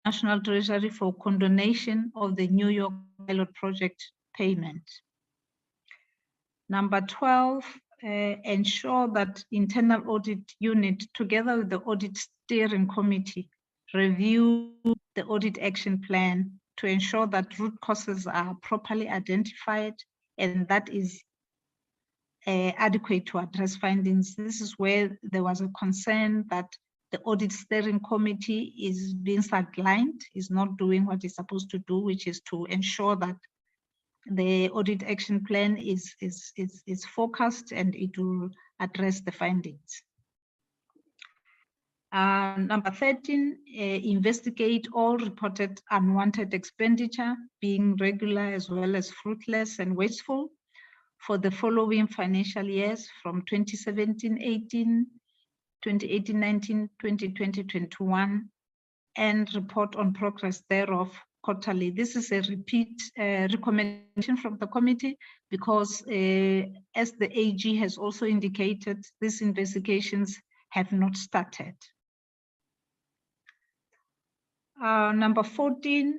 National Treasury for condonation of the New York pilot project payment. Number 12, ensure that internal audit unit, together with the audit steering committee, review the audit action plan to ensure that root causes are properly identified and that is adequate to address findings. This is where there was a concern that the audit steering committee is being sidelined, is not doing what it's supposed to do, which is to ensure that the audit action plan is focused and it will address the findings. Number 13, investigate all reported unwanted expenditure, being regular as well as fruitless and wasteful, for the following financial years from 2017-18, 2018-19, 2020-21, and report on progress thereof quarterly. This is a repeat recommendation from the committee because as the AG has also indicated, these investigations have not started. Number 14,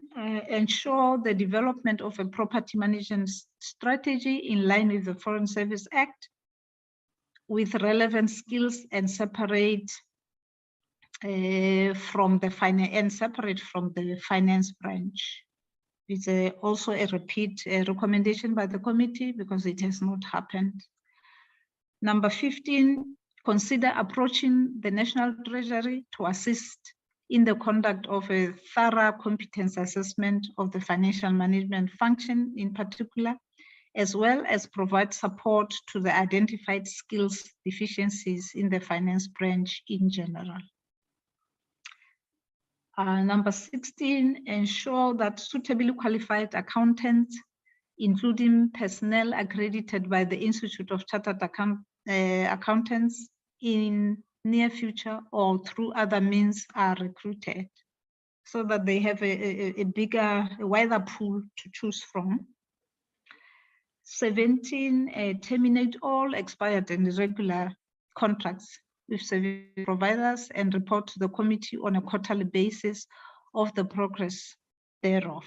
ensure the development of a property management strategy in line with the Foreign Service Act with relevant skills and separate from the finance branch. It's also a repeat recommendation by the committee because it has not happened. Number 15, consider approaching the National Treasury to assist in the conduct of a thorough competence assessment of the financial management function in particular, as well as provide support to the identified skills deficiencies in the finance branch in general. Number 16, ensure that suitably qualified accountants, including personnel accredited by the Institute of Chartered Accountants in near future or through other means, are recruited. so that they have a wider pool to choose from. 17, terminate all expired and irregular contracts with service providers and report to the committee on a quarterly basis of the progress thereof.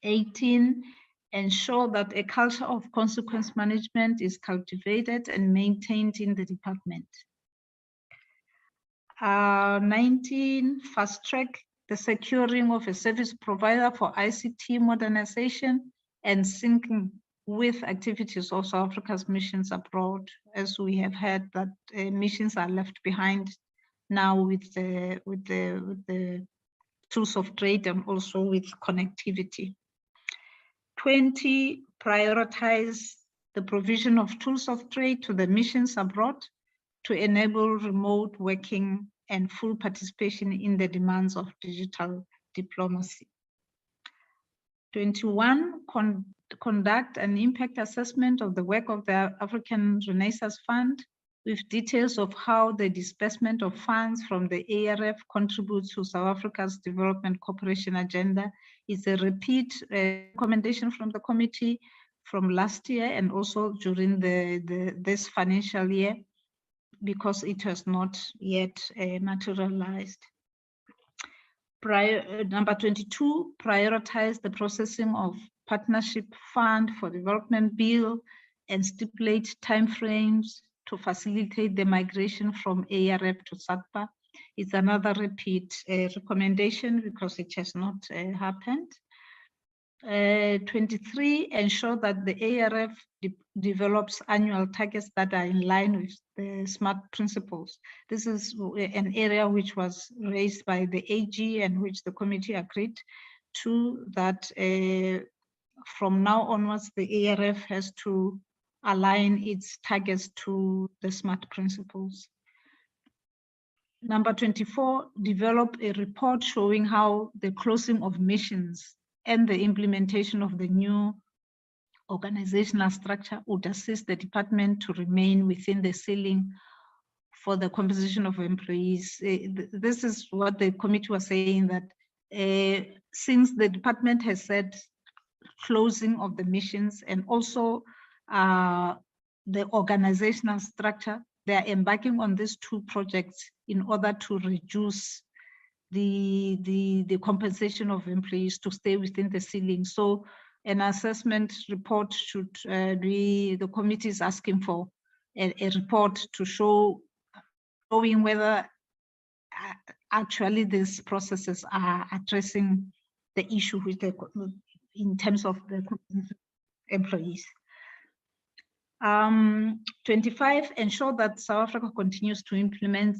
18, ensure that a culture of consequence management is cultivated and maintained in the department. 19, fast track the securing of a service provider for ICT modernization and syncing with activities of South Africa's missions abroad, as we have heard that missions are left behind now with the tools of trade and also with connectivity. 20, prioritize the provision of tools of trade to the missions abroad to enable remote working and full participation in the demands of digital diplomacy. 21, conduct an impact assessment of the work of the African Renaissance Fund with details of how the disbursement of funds from the ARF contributes to South Africa's development cooperation agenda. Is a repeat recommendation from the committee from last year and also during this financial year, because it has not yet materialized. Number 22, prioritize the processing of partnership fund for development bill and stipulate timeframes to facilitate the migration from ARF to SADPA. It's another repeat recommendation because it has not happened. 23, ensure that the ARF develops annual targets that are in line with the SMART principles. This is an area which was raised by the AG and which the committee agreed to, that from now onwards, the ARF has to align its targets to the SMART principles. Number 24, develop a report showing how the closing of missions and the implementation of the new organizational structure would assist the department to remain within the ceiling for the composition of employees. This is what the committee was saying, that since the department has said closing of the missions and also the organizational structure, they are embarking on these two projects in order to reduce the compensation of employees to stay within the ceiling. So an assessment report should be, the committee is asking for a report to showing whether actually these processes are addressing the issue with in terms of the employees. 25, ensure that South Africa continues to implement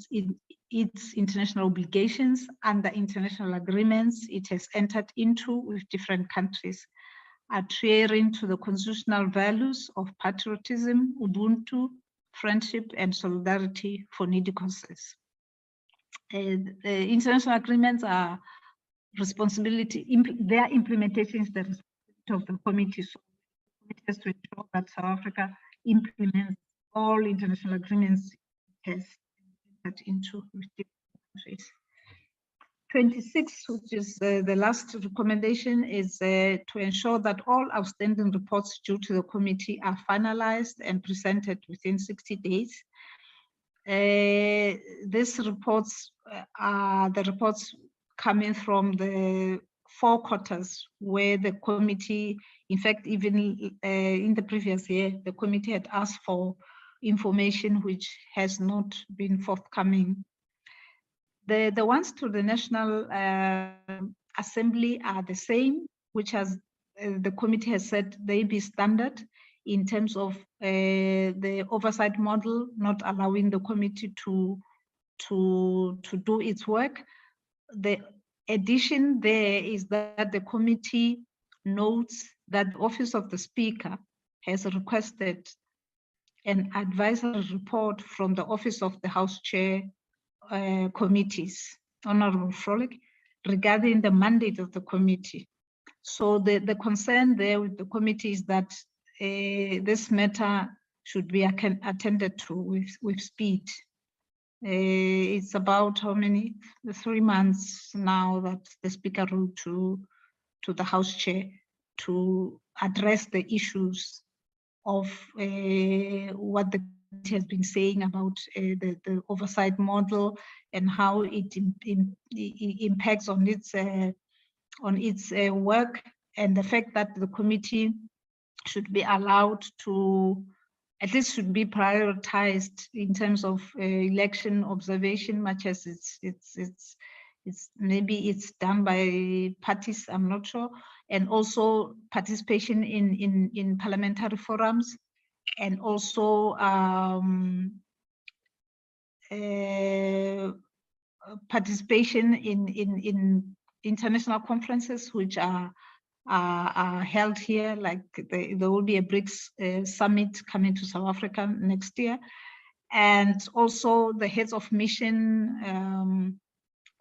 its international obligations under international agreements it has entered into with different countries, adhering to the constitutional values of patriotism, Ubuntu, friendship, and solidarity for needy causes. The international agreements are responsibility, their implementation is the responsibility of the committee. So it has to ensure that South Africa implements all international agreements it has entered into with different countries. 26, which is the last recommendation, is to ensure that all outstanding reports due to the committee are finalized and presented within 60 days. These reports are the reports coming from the 4 quarters where the committee, in fact, even in the previous year, the committee had asked for information which has not been forthcoming. The ones to the National Assembly are the same, which has the committee has said they be standard in terms of the oversight model, not allowing the committee to do its work. The addition there is that the committee notes that the Office of the Speaker has requested an advisory report from the Office of the House Chair committees, Honorable Frolick, regarding the mandate of the committee. So the concern there with the committee is that this matter should be attended to with speed. It's about how many? 3 months now that the Speaker wrote to the House Chair to address the issues of what the committee has been saying about the oversight model and how it impacts on its work, and the fact that the committee should be allowed to, at least should be prioritized in terms of election observation, much as it's maybe it's done by parties, I'm not sure, and also participation in parliamentary forums, and also participation in international conferences which are held here, like there will be a BRICS summit coming to South Africa next year, and also the heads of mission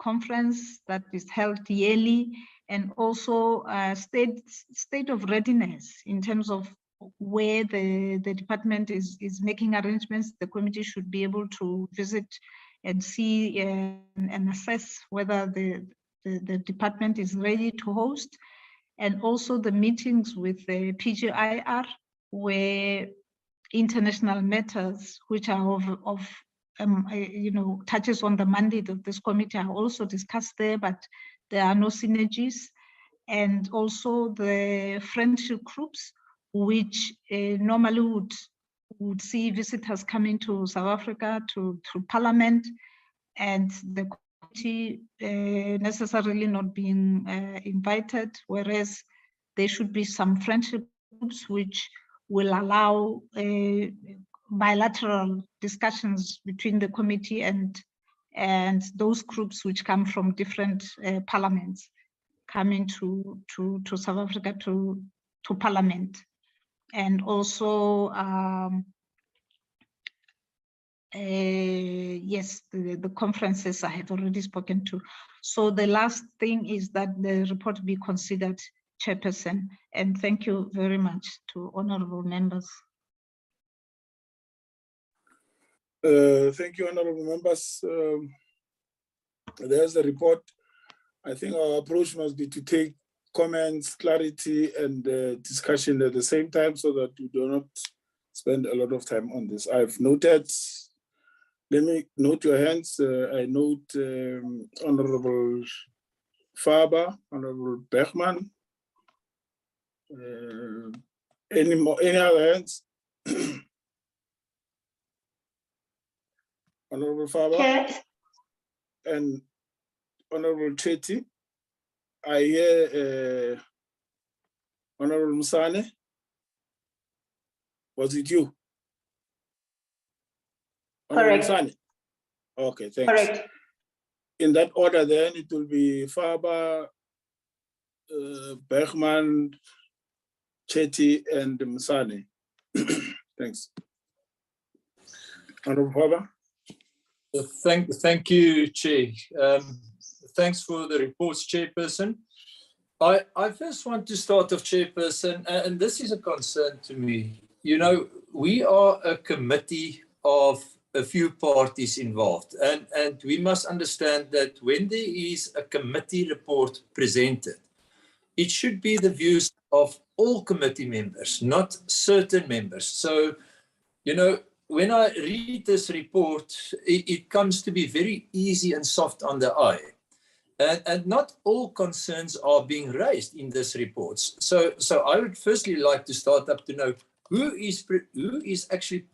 conference that is held yearly, and also state of readiness in terms of where the department is making arrangements. The committee should be able to visit and see and assess whether the department is ready to host, and also the meetings with the PGIR, where international matters which are of touches on the mandate of this committee are also discussed there, but there are no synergies. And also the friendship groups, which normally would see visitors coming to South Africa to Parliament, and the committee necessarily not being invited, whereas there should be some friendship groups which will allow bilateral discussions between the committee and those groups which come from different parliaments coming to South Africa to Parliament. And also yes, the conferences I have already spoken to. So the last thing is that the report be considered, Chairperson, and thank you very much to honorable members. Thank you, honorable members. There's the report. I think our approach must be to take comments, clarity, and discussion at the same time, so that we do not spend a lot of time on this. I've noted, let me note your hands. I note Honorable Faber, Honorable Bergman. Any other hands? Honorable Faber. Chair. And Honorable Chetty. I hear Honorable Musane. Was it you? Correct. Musane? Okay, thanks. Correct. In that order, then it will be Faber, Bergman, Chetty, and Musane. Thanks. Honorable Faber. Thank you, Chair. Thanks for the reports, Chairperson. I first want to start off, Chairperson, and this is a concern to me. You know, we are a committee of a few parties involved, and we must understand that when there is a committee report presented, it should be the views of all committee members, not certain members. So, you know, when I read this report, it comes to be very easy and soft on the eye. And not all concerns are being raised in this report. So I would firstly like to start up to know who is actually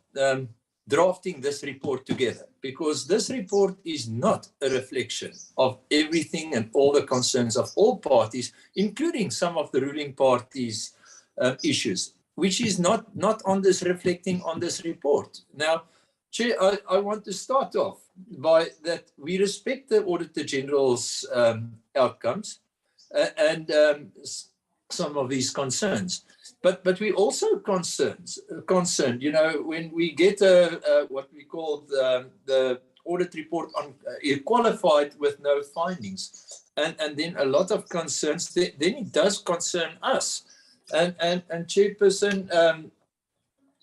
drafting this report together, because this report is not a reflection of everything and all the concerns of all parties, including some of the ruling parties' issues, which is not on this, reflecting on this report. Now, Chair, I want to start off by that we respect the Auditor General's outcomes and some of his concerns. But we also concerned, you know, when we get what we call the audit report on qualified with no findings, and then a lot of concerns, then it does concern us. And Chairperson,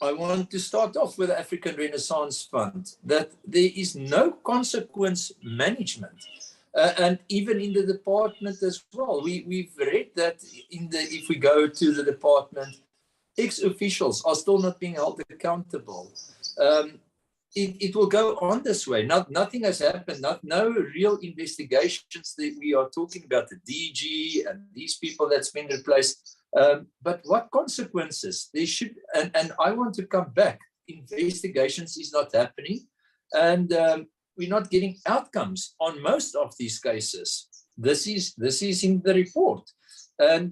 I want to start off with the African Renaissance Fund, that there is no consequence management. And even in the department as well, we've read that if we go to the department, ex-officials are still not being held accountable. It will go on this way. Nothing has happened. No real investigations that we are talking about, the DG and these people that's been replaced. But what consequences? They should, and I want to come back. Investigations is not happening, and we're not getting outcomes on most of these cases. This is in the report. And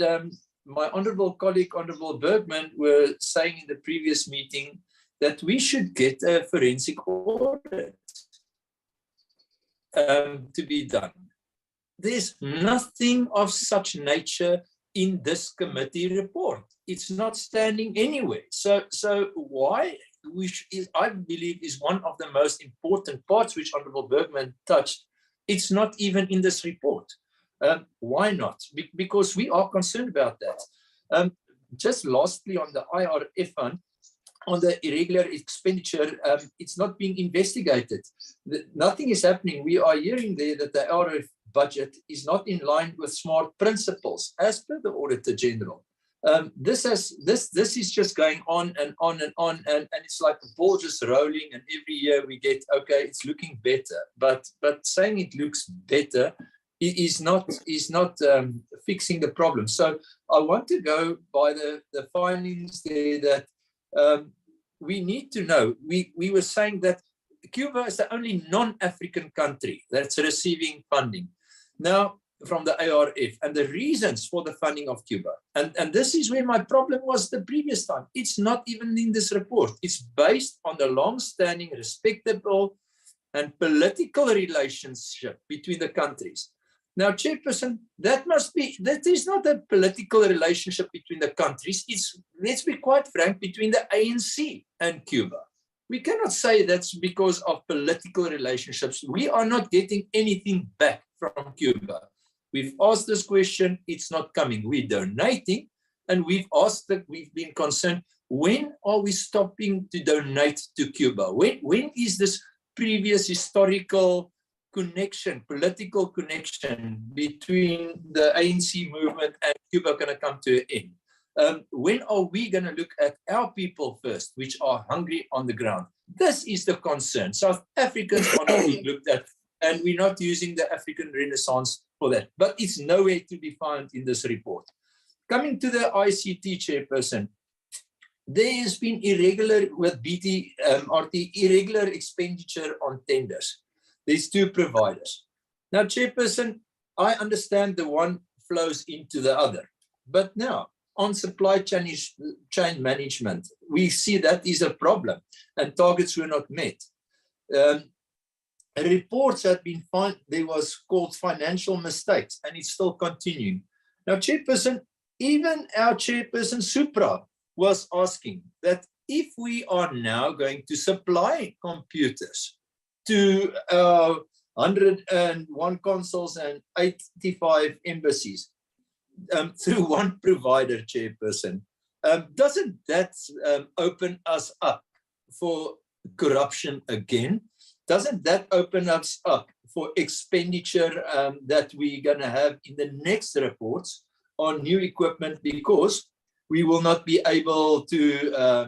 my honorable colleague, Honorable Bergman, were saying in the previous meeting that we should get a forensic audit to be done. There's nothing of such nature in this committee report. It's not standing anywhere. So why, which is, I believe, is one of the most important parts which Honorable Bergman touched, it's not even in this report. Why not? Because we are concerned about that. Just lastly, on the IRF fund, on the irregular expenditure, it's not being investigated. Nothing is happening. We are hearing there that the IRF budget is not in line with SMART principles, as per the Auditor General. This is just going on and on and on, and it's like a ball just rolling, and every year we get, okay, it's looking better. But saying it looks better is not fixing the problem. So I want to go by the findings there that we need to know. We were saying that Cuba is the only non-African country that's receiving funding now from the ARF, and the reasons for the funding of Cuba. And this is where my problem was the previous time. It's not even in this report. It's based on the long-standing, respectable and political relationship between the countries. Now, Chairperson, that is not a political relationship between the countries. It's, let's be quite frank, between the ANC and Cuba. We cannot say that's because of political relationships. We are not getting anything back from Cuba. We've asked this question, it's not coming. We're donating, and we've asked that, we've been concerned, when are we stopping to donate to Cuba? When is this previous historical connection, political connection between the ANC movement and Cuba going to come to an end? When are we going to look at our people first, which are hungry on the ground? This is the concern. South Africans are not being looked at, and we're not using the African Renaissance for that. But it's nowhere to be found in this report. Coming to the ICT, Chairperson, there has been irregular with BT-RT, irregular expenditure on tenders. There's two providers. Now, Chairperson, I understand the one flows into the other. But now, on supply chain management, we see that is a problem, and targets were not met. Reports had been found, there was called financial mistakes, and it's still continuing. Now, Chairperson, even our Chairperson Supra was asking that if we are now going to supply computers to 101 consuls and 85 embassies through one provider, Chairperson, doesn't that open us up for corruption again? Doesn't that open us up for expenditure that we're going to have in the next reports on new equipment, because we will not be able to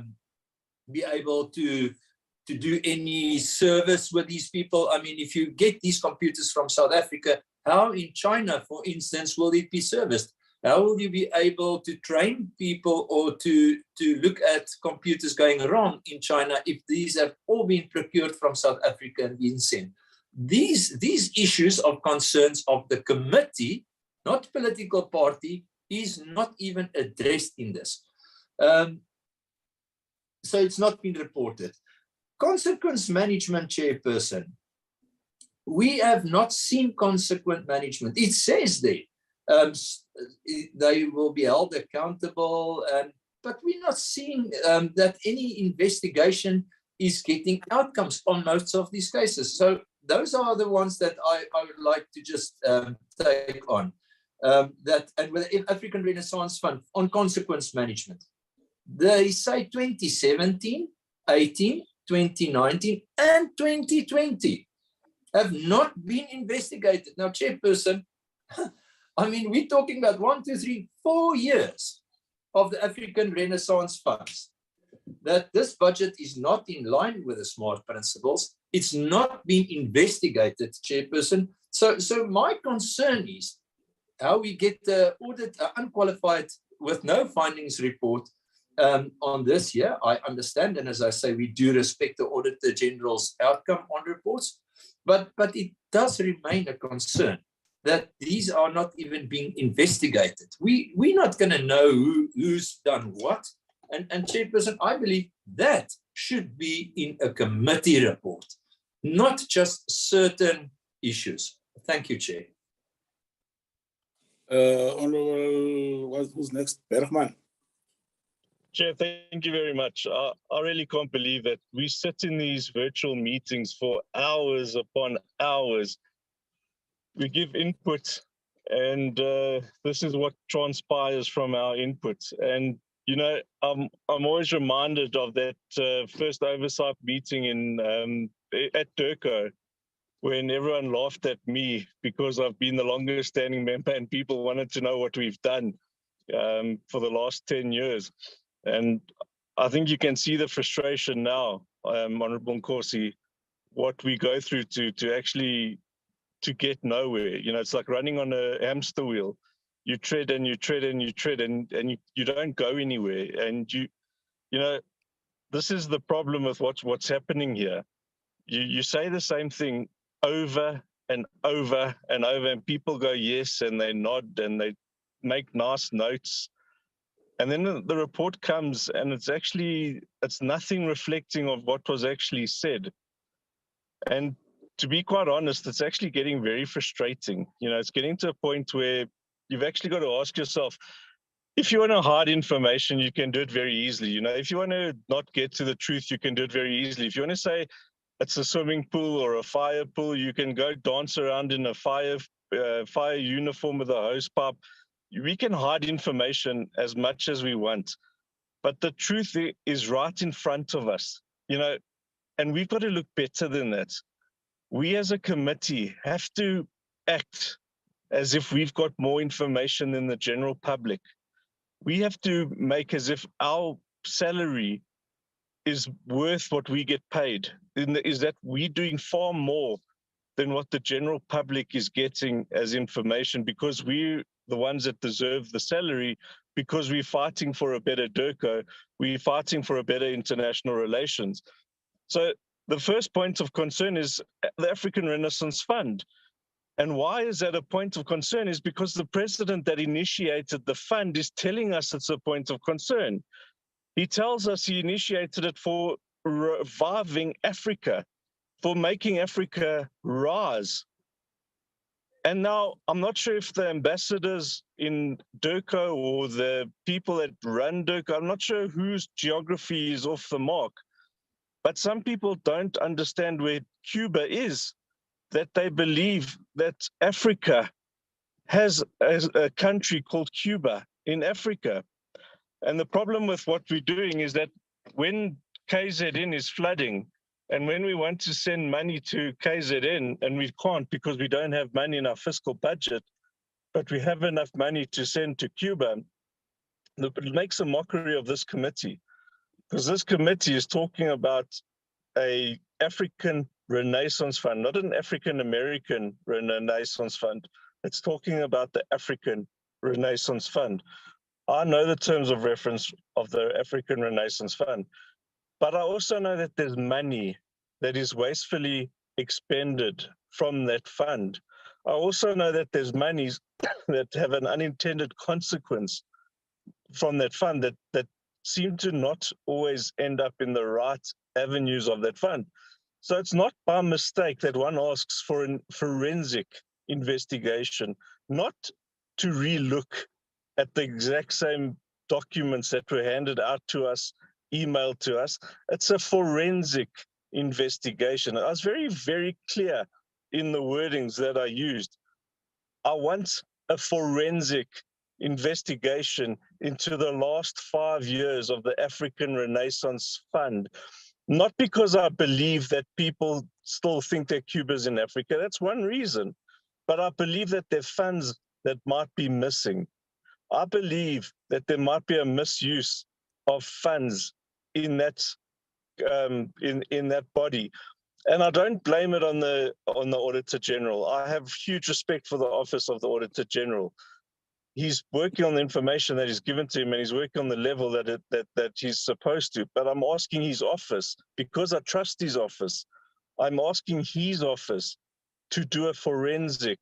do any service with these people? I mean, if you get these computers from South Africa, how in China, for instance, will it be serviced? How will you be able to train people or to look at computers going wrong in China if these have all been procured from South Africa and been sent? These issues of concerns of the committee, not political party, is not even addressed in this. So it's not been reported. Consequence management, Chairperson. We have not seen consequent management. It says there, they will be held accountable, but we're not seeing that any investigation is getting outcomes on most of these cases. So those are the ones that I would like to just take on. And with the African Renaissance Fund on consequence management. They say 2017, 18, 2019, and 2020 have not been investigated. Now, Chairperson, I mean, we're talking about 1, 2, 3, 4 years of the African Renaissance funds, that this budget is not in line with the SMART principles. It's not been investigated, Chairperson. So my concern is how we get the audit unqualified with no findings report on this year. I understand, and as I say, we do respect the Auditor General's outcome on reports, but it does remain a concern that these are not even being investigated. We're not going to know who's done what. And Chairperson, I believe that should be in a committee report, not just certain issues. Thank you, Chair. Honorable, who's next? Bergman. Chair, thank you very much. I really can't believe that we sit in these virtual meetings for hours upon hours. We give input, and this is what transpires from our input. And you know, I'm always reminded of that first oversight meeting in at DERCO, when everyone laughed at me because I've been the longest standing member and people wanted to know what we've done for the last 10 years. And I think you can see the frustration now, Honourable Nkosi, what we go through to actually to get nowhere. You know, it's like running on a hamster wheel. You tread and you tread and you tread and you don't go anywhere. And you know, this is the problem with what's happening here. You say the same thing over and over and over, and people go yes, and they nod and they make nice notes. And then the report comes and it's nothing reflecting of what was actually said. And to be quite honest, it's actually getting very frustrating. You know, it's getting to a point where you've actually got to ask yourself, if you want to hide information, you can do it very easily. You know, if you want to not get to the truth, you can do it very easily. If you want to say it's a swimming pool or a fire pool, you can go dance around in a fire uniform with a hose pipe. We can hide information as much as we want, but the truth is right in front of us, you know, and we've got to look better than that. We as a committee have to act as if we've got more information than the general public. We have to make as if our salary is worth what we get paid, is that we're doing far more than what the general public is getting as information, because we're the ones that deserve the salary, because we're fighting for a better DERCO, we're fighting for a better international relations. So the first point of concern is the African Renaissance Fund. And why is that a point of concern? Is because the president that initiated the fund is telling us it's a point of concern. He tells us he initiated it for reviving Africa, for making Africa rise. And now I'm not sure if the ambassadors in DERCO or the people that run DERCO, I'm not sure whose geography is off the mark, but some people don't understand where Cuba is, that they believe that Africa has a country called Cuba in Africa. And the problem with what we're doing is that when KZN is flooding, and when we want to send money to KZN, and we can't because we don't have money in our fiscal budget, but we have enough money to send to Cuba, it makes a mockery of this committee, because this committee is talking about an African Renaissance Fund, not an African American Renaissance Fund. It's talking about the African Renaissance Fund. I know the terms of reference of the African Renaissance Fund, but I also know that there's money that is wastefully expended from that fund. I also know that there's monies that have an unintended consequence from that fund that seem to not always end up in the right avenues of that fund. So it's not by mistake that one asks for a forensic investigation, not to relook at the exact same documents that were handed out to us, emailed to us. It's a forensic investigation. I was very, very clear in the wordings that I used. I want a forensic investigation into the last 5 years of the African Renaissance Fund. Not because I believe that people still think that Cuba's in Africa, that's one reason, but I believe that there are funds that might be missing. I believe that there might be a misuse of funds in that in that body. And I don't blame it on the Auditor General. I have huge respect for the Office of the Auditor General. He's working on the information that is given to him, and he's working on the level that he's supposed to. But I'm asking his office, because I trust his office, I'm asking his office to do a forensic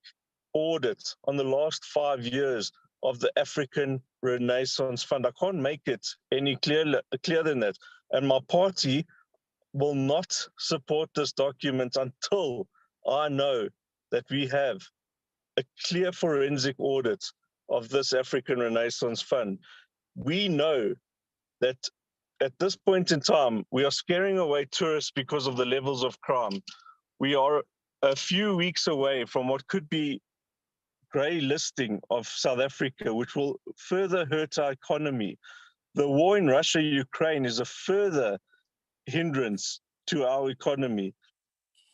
audit on the last 5 years of the African Renaissance Fund. I can't make it any clearer than that. And my party will not support this document until I know that we have a clear forensic audit of this African Renaissance Fund. We know that at this point in time, we are scaring away tourists because of the levels of crime. We are a few weeks away from what could be grey listing of South Africa, which will further hurt our economy. The war in Russia-Ukraine is a further hindrance to our economy.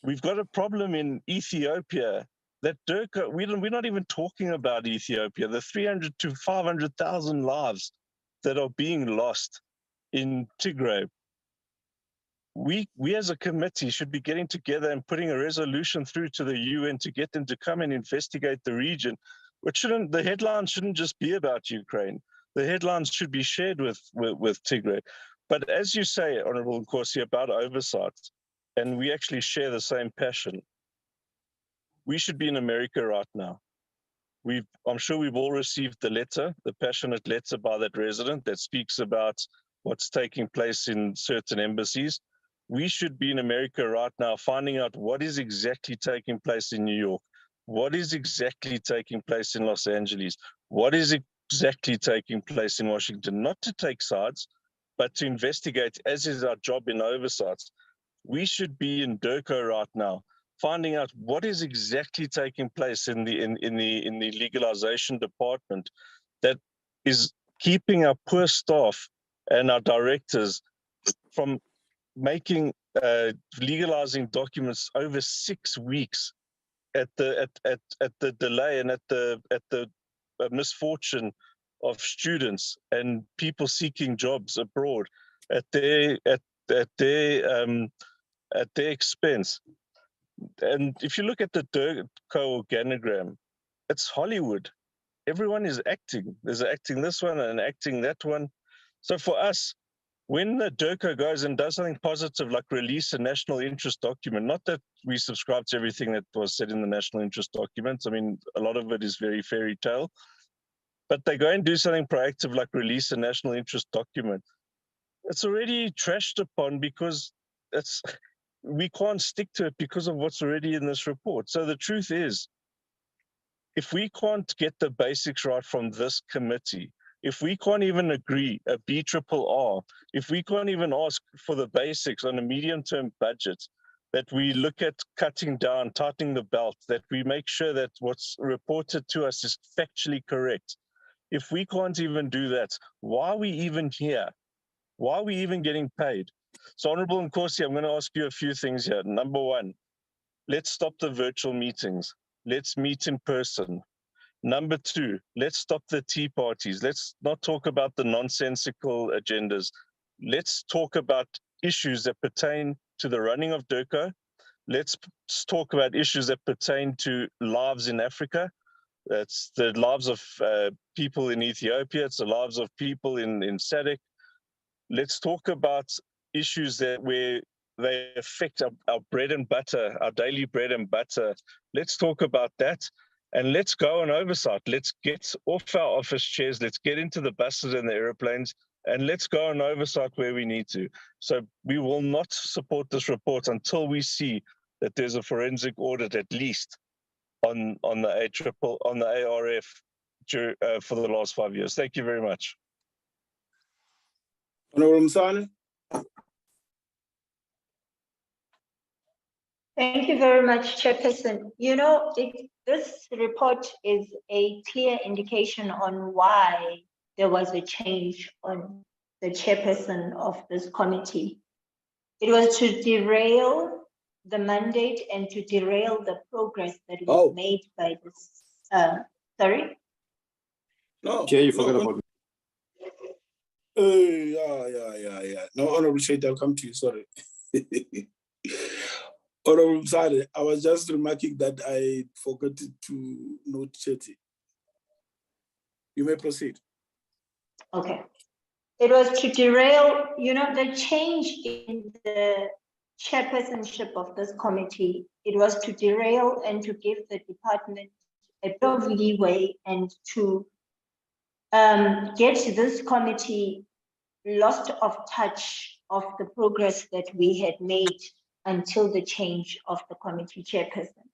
We've got a problem in Ethiopia that Durka, we're not even talking about Ethiopia, the 300 to 500,000 lives that are being lost in Tigray. We as a committee should be getting together and putting a resolution through to the UN to get them to come and investigate the region. The headlines shouldn't just be about Ukraine. The headlines should be shared with Tigray. But as you say, Honorable Nkosi, about oversight, and we actually share the same passion, we should be in America right now. I'm sure we've all received the letter, the passionate letter by that resident that speaks about what's taking place in certain embassies. We should be in America right now finding out what is exactly taking place in New York, what is exactly taking place in Los Angeles, what is exactly taking place in Washington, not to take sides, but to investigate, as is our job in oversight. We should be in Durko right now, finding out what is exactly taking place in the legalization department that is keeping our poor staff and our directors from legalizing documents over 6 weeks at the delay and at the misfortune of students and people seeking jobs abroad at their expense. And if you look at the DIRCO organogram, it's Hollywood. Everyone is acting. There's acting this one and acting that one. So for us, when the DIRCO goes and does something positive like release a national interest document, not that we subscribe to everything that was said in the national interest documents. I mean, a lot of it is very fairy tale. But they go and do something proactive like release a national interest document. It's already trashed upon because we can't stick to it because of what's already in this report. So the truth is, if we can't get the basics right from this committee, if we can't even agree a BRRR, if we can't even ask for the basics on a medium-term budget, that we look at cutting down, tightening the belt, that we make sure that what's reported to us is factually correct. If we can't even do that, why are we even here? Why are we even getting paid? So, Honorable Nkosi, I'm going to ask you a few things here. Number one, let's stop the virtual meetings. Let's meet in person. Number two, let's stop the tea parties. Let's not talk about the nonsensical agendas. Let's talk about issues that pertain to the running of DIRCO. Let's talk about issues that pertain to lives in Africa. That's the lives of people in Ethiopia. It's the lives of people in SADC. Let's talk about issues where they affect our bread and butter, our daily bread and butter. Let's talk about that. And let's go on oversight. Let's get off our office chairs. Let's get into the buses and the airplanes, and let's go on oversight where we need to. So we will not support this report until we see that there's a forensic audit at least on the ARF for the last 5 years. Thank you very much. Honorable Msane. Thank you very much, Chairperson. You know, this report is a clear indication on why there was a change on the chairperson of this committee. It was to derail the mandate and to derail the progress that was made by this. Sorry? No. Okay, you forgot about me. Yeah. No, Honorable Shade, I'll come to you, sorry. Honorable Sade, I was just remarking that I forgot to note Chetty. You may proceed. Okay. It was to derail, the change in the chairpersonship of this committee. It was to derail and to give the department a bit of leeway and to get this committee lost of touch of the progress that we had made until the change of the committee chairperson.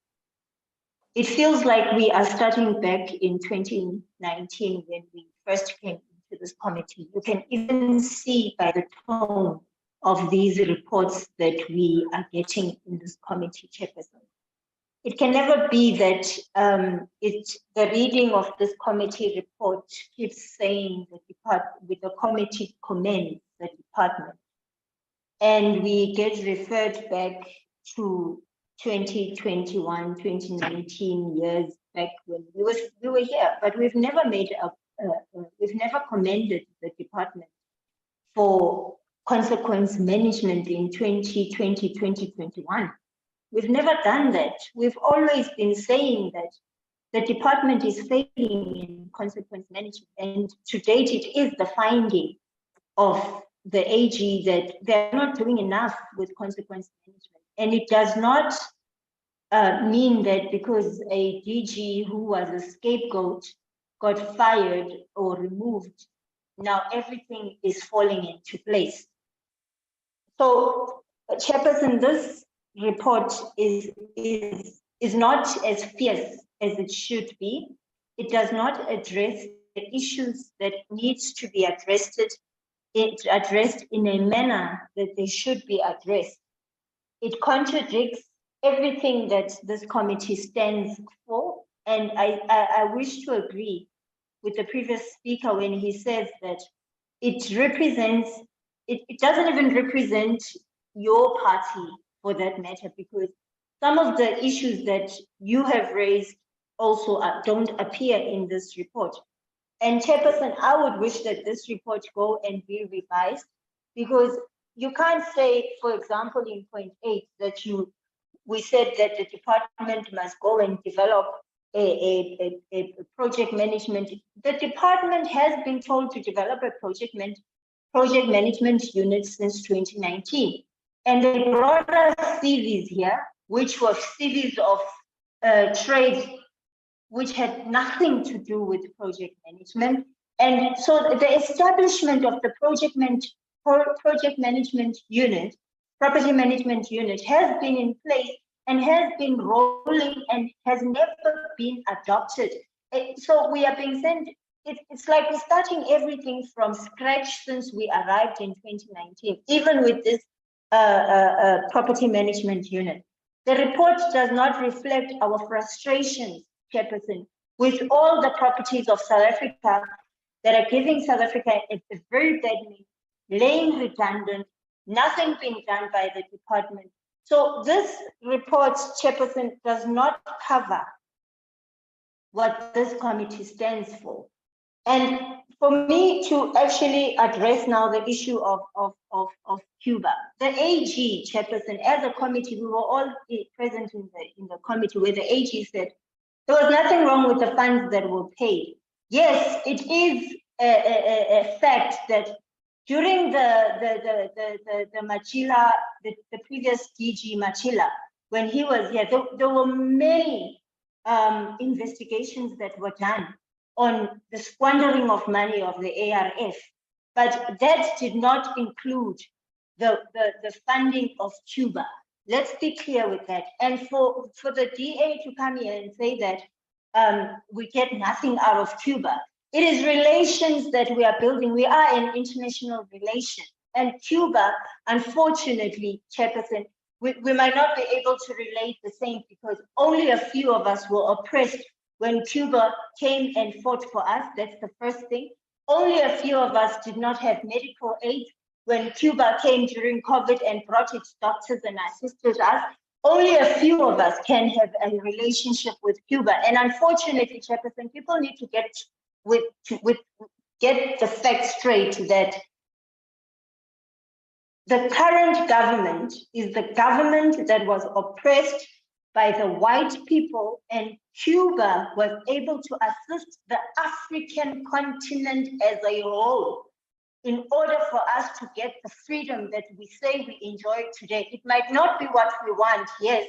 It feels like we are starting back in 2019 when we first came into this committee. You can even see by the tone of these reports that we are getting in this committee chairperson. It can never be that the reading of this committee report keeps saying the committee commends the department. And we get referred back to 2021, 2019 years back when we were here, but we've never we've never commended the department for consequence management in 2020, 2021. We've never done that. We've always been saying that the department is failing in consequence management, and to date it is the finding of the AG that they're not doing enough with consequence management. And it does not mean that because a DG who was a scapegoat got fired or removed, now everything is falling into place. So, Chairperson, this report is not as fierce as it should be. It does not address the issues that needs to be addressed in a manner that they should be addressed. It contradicts everything that this committee stands for. And I wish to agree with the previous speaker when he says that it represents, it doesn't even represent your party for that matter, because some of the issues that you have raised also don't appear in this report. And Chairperson, I would wish that this report go and be revised, because you can't say, for example, in point 8 that we said that the department must go and develop a project management. The department has been told to develop a project management unit since 2019. And they brought us CVs here, which were CVs of trades which had nothing to do with project management. And so the establishment of the project management unit, property management unit, has been in place and has been rolling and has never been adopted. So we are being sent, it's like we're starting everything from scratch since we arrived in 2019, even with this property management unit. The report does not reflect our frustrations, Chairperson, with all the properties of South Africa that are giving South Africa a very bad name, laying redundant, nothing being done by the department. So this report, Chairperson, does not cover what this committee stands for. And for me to actually address now the issue of Cuba, the AG, Chairperson, as a committee, we were all present in the committee where the AG said there was nothing wrong with the funds that were paid. Yes, it is a fact that during the Machila, the previous DG Machila, when he was here, there were many investigations that were done on the squandering of money of the ARF, but that did not include the funding of Cuba. Let's be clear with that. And for the DA to come here and say that we get nothing out of Cuba, it is relations that we are building. We are an international relation. And Cuba, unfortunately, Chairperson, we might not be able to relate the same because only a few of us were oppressed when Cuba came and fought for us. That's the first thing. Only a few of us did not have medical aid when Cuba came during COVID and brought its doctors and assisted us. Only a few of us can have a relationship with Cuba. And unfortunately, Chairperson, people need to get the facts straight that the current government is the government that was oppressed by the white people, and Cuba was able to assist the African continent as a whole in order for us to get the freedom that we say we enjoy today. It might not be what we want, yes,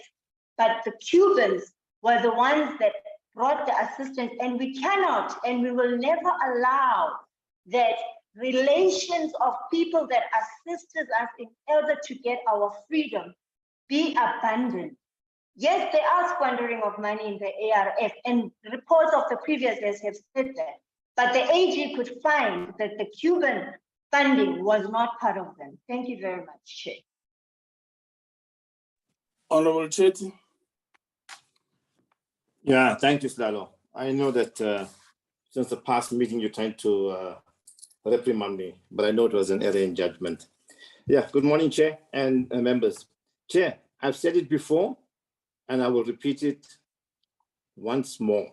but the Cubans were the ones that brought the assistance, and we cannot and we will never allow that relations of people that assisted us in order to get our freedom be abandoned. Yes, there are squandering of money in the ARF, and reports of the previous years have said that, but the AG could find that the Cuban funding was not part of them. Thank you very much, Chair. Honorable Chetty. Yeah, thank you, Slalo. I know that since the past meeting, you're trying to reprimand me, but I know it was an error in judgment. Yeah, good morning, Chair and members. Chair, I've said it before, and I will repeat it once more.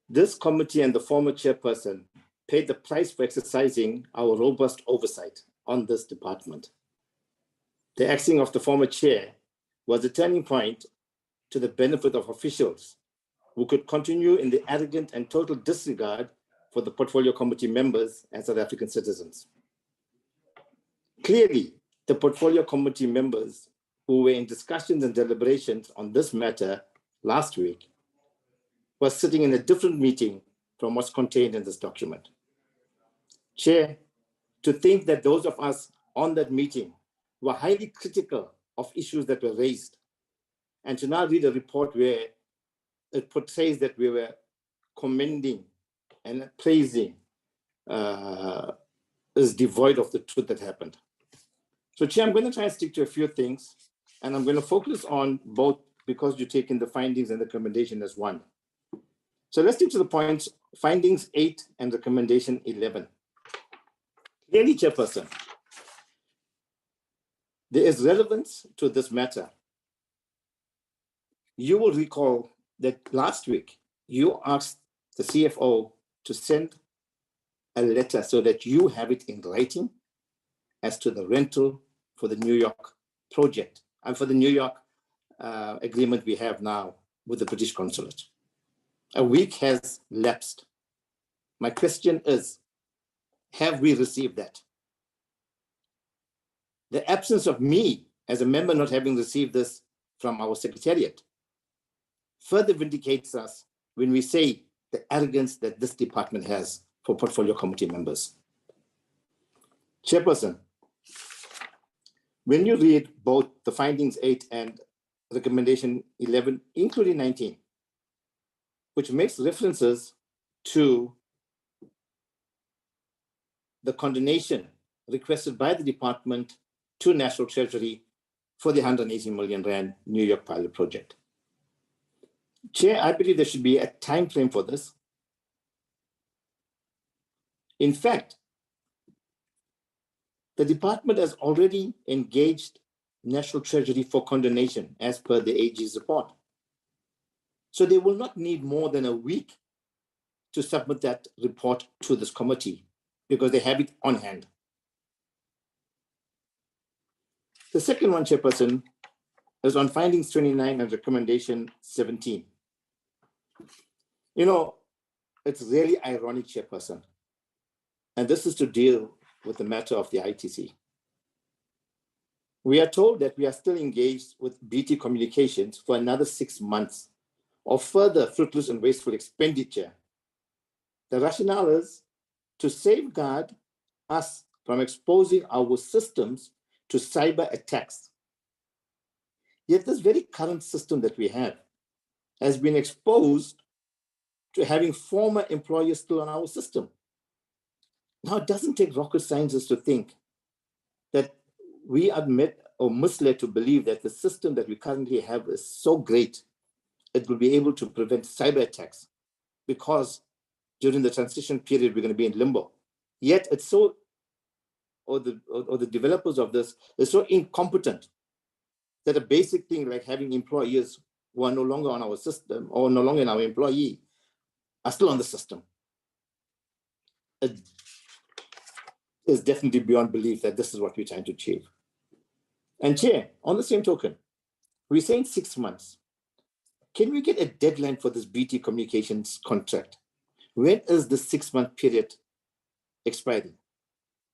This committee and the former chairperson paid the price for exercising our robust oversight on this department. The axing of the former chair was a turning point to the benefit of officials who could continue in the arrogant and total disregard for the portfolio committee members and South African citizens. Clearly, the portfolio committee members who were in discussions and deliberations on this matter last week were sitting in a different meeting from what's contained in this document. Chair, to think that those of us on that meeting were highly critical of issues that were raised, and to now read a report where it portrays that we were commending and praising is devoid of the truth that happened. So, Chair, I'm going to try and stick to a few things, and I'm going to focus on both because you're taking the findings and the recommendation as one. So let's stick to the points, findings 8 and recommendation 11. Clearly, Chairperson, there is relevance to this matter. You will recall that last week, you asked the CFO to send a letter so that you have it in writing as to the rental for the New York project and for the New York agreement we have now with the British consulate. A week has lapsed. My question is, have we received that? The absence of me as a member not having received this from our secretariat further vindicates us when we say the arrogance that this department has for portfolio committee members. Chairperson, when you read both the findings 8 and recommendation 11, including 19, which makes references to the condonation requested by the department to National Treasury for the 180 million Rand New York pilot project. Chair, I believe there should be a time frame for this. In fact, the department has already engaged National Treasury for condonation as per the AG's report. So they will not need more than a week to submit that report to this committee because they have it on hand. The second one, Chairperson, is on findings 29 and recommendation 17. You know, it's really ironic, Chairperson, and this is to deal with the matter of the ITC. We are told that we are still engaged with BT Communications for another 6 months of further fruitless and wasteful expenditure. The rationale is to safeguard us from exposing our systems to cyber attacks. Yet this very current system that we have has been exposed to having former employers still on our system. Now, it doesn't take rocket scientists to think that we or misled to believe that the system that we currently have is so great, it will be able to prevent cyber attacks, because during the transition period, we're going to be in limbo. Yet it's so, or the developers of this is so incompetent that a basic thing like having employees who are no longer on our system or no longer in our employee are still on the system. It is definitely beyond belief that this is what we're trying to achieve. And Chair, on the same token, we're saying 6 months. Can we get a deadline for this BT Communications contract? When is the 6-month period expiring?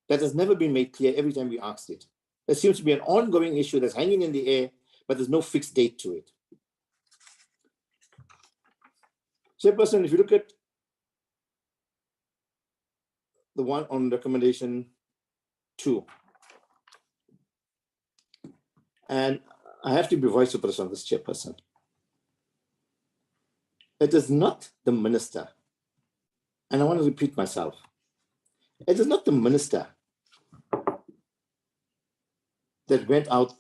That has never been made clear every time we asked it. There seems to be an ongoing issue that's hanging in the air, but there's no fixed date to it. Chairperson, if you look at the one on recommendation 2, and I have to be vociferous on this, Chairperson. It is not the minister, and I want to repeat myself. It is not the minister that went out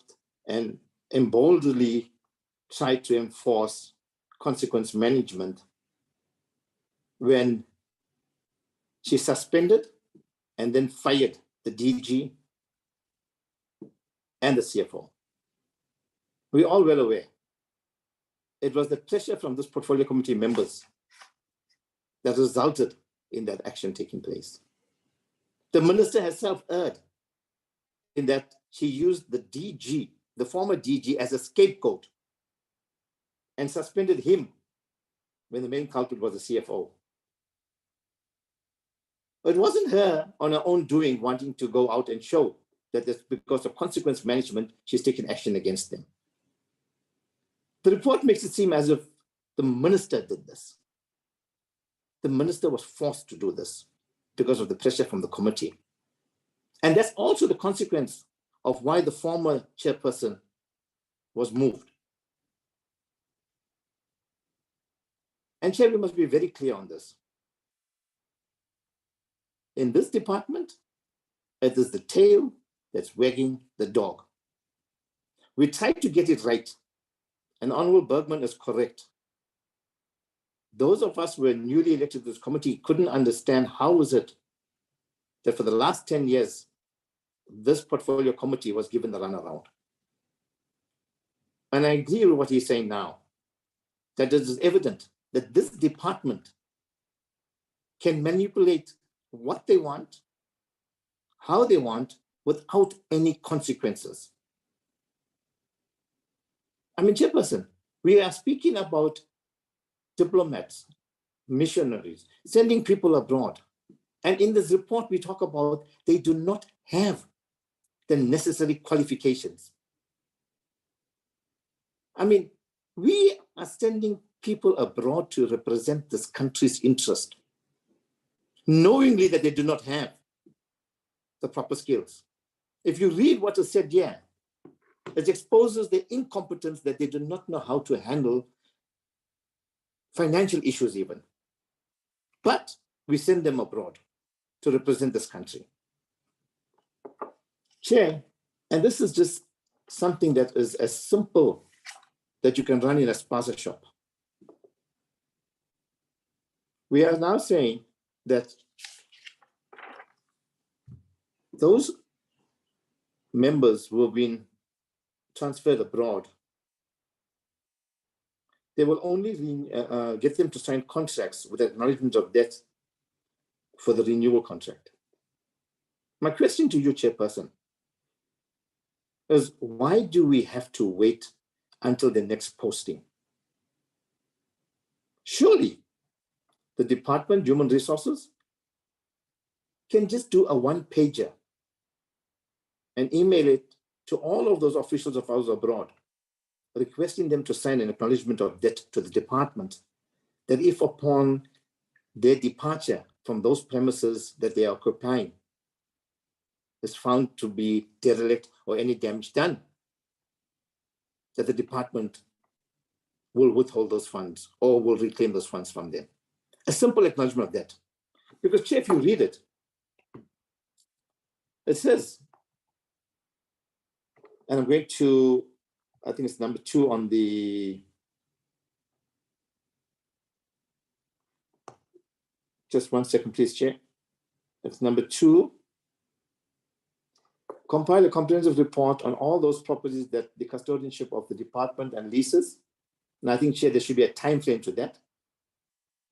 and emboldenly tried to enforce consequence management when she suspended and then fired the DG and the CFO. We're all well aware. It was the pressure from this portfolio committee members that resulted in that action taking place. The minister herself erred in that she used the DG, the former DG, as a scapegoat and suspended him when the main culprit was the CFO. It wasn't her on her own doing wanting to go out and show that it's because of consequence management, she's taken action against them. The report makes it seem as if the minister did this. The minister was forced to do this because of the pressure from the committee. And that's also the consequence of why the former chairperson was moved. And Chair, we must be very clear on this. In this department, it is the tail that's wagging the dog. We tried to get it right, and Honorable Bergman is correct. Those of us who were newly elected to this committee couldn't understand how is it that for the last 10 years, this portfolio committee was given the runaround. And I agree with what he's saying now, that it is evident that this department can manipulate what they want, how they want, without any consequences. I mean, Chairperson, we are speaking about diplomats, missionaries, sending people abroad. And in this report, we talk about they do not have the necessary qualifications. I mean, we are sending people abroad to represent this country's interest, knowingly that they do not have the proper skills. If you read what is said here, it exposes the incompetence that they do not know how to handle financial issues even. But we send them abroad to represent this country. Chair, and this is just something that is as simple that you can run in a spaza shop. We are now saying that those members who have been transferred abroad, they will only get them to sign contracts with acknowledgement of debt for the renewal contract. My question to you, Chairperson, is why do we have to wait until the next posting? Surely the Department of Human Resources can just do a one-pager and email it to all of those officials of ours abroad, requesting them to sign an acknowledgement of debt to the department, that if upon their departure from those premises that they are occupying is found to be derelict or any damage done, that the department will withhold those funds or will reclaim those funds from them. A simple acknowledgement of that. Because, Chair, if you read it, it says, And I'm going to, I think it's number 2 on the, just 1 second, please, Chair. It's number 2. Compile a comprehensive report on all those properties that the custodianship of the department and leases. And I think, Chair, there should be a time frame to that.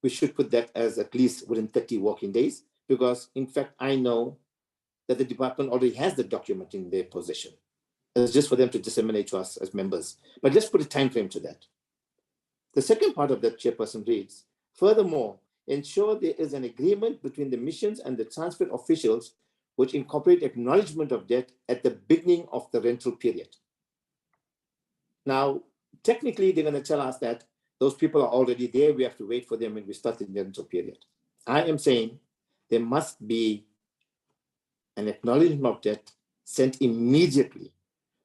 We should put that as at least within 30 working days, because in fact, I know that the department already has the document in their possession. It's just for them to disseminate to us as members. But let's put a time frame to that. The second part of that, Chairperson, reads, furthermore, ensure there is an agreement between the missions and the transfer officials which incorporate acknowledgement of debt at the beginning of the rental period. Now, technically, they're going to tell us that those people are already there. We have to wait for them when we start the rental period. I am saying there must be an acknowledgement of debt sent immediately,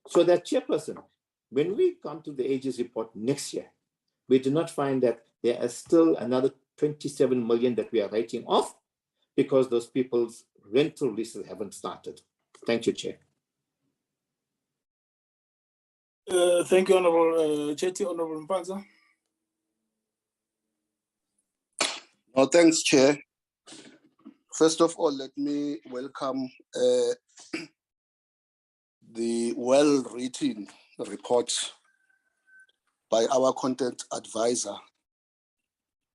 so that, Chairperson, when we come to the AG's report next year, we do not find that there is still another 27 million that we are writing off because those people's rental leases haven't started. Thank you, Chair. Thank you, Honorable Chetty. Honorable Mpanza. Oh, thanks, Chair. First of all, let me welcome the well-written report by our content advisor,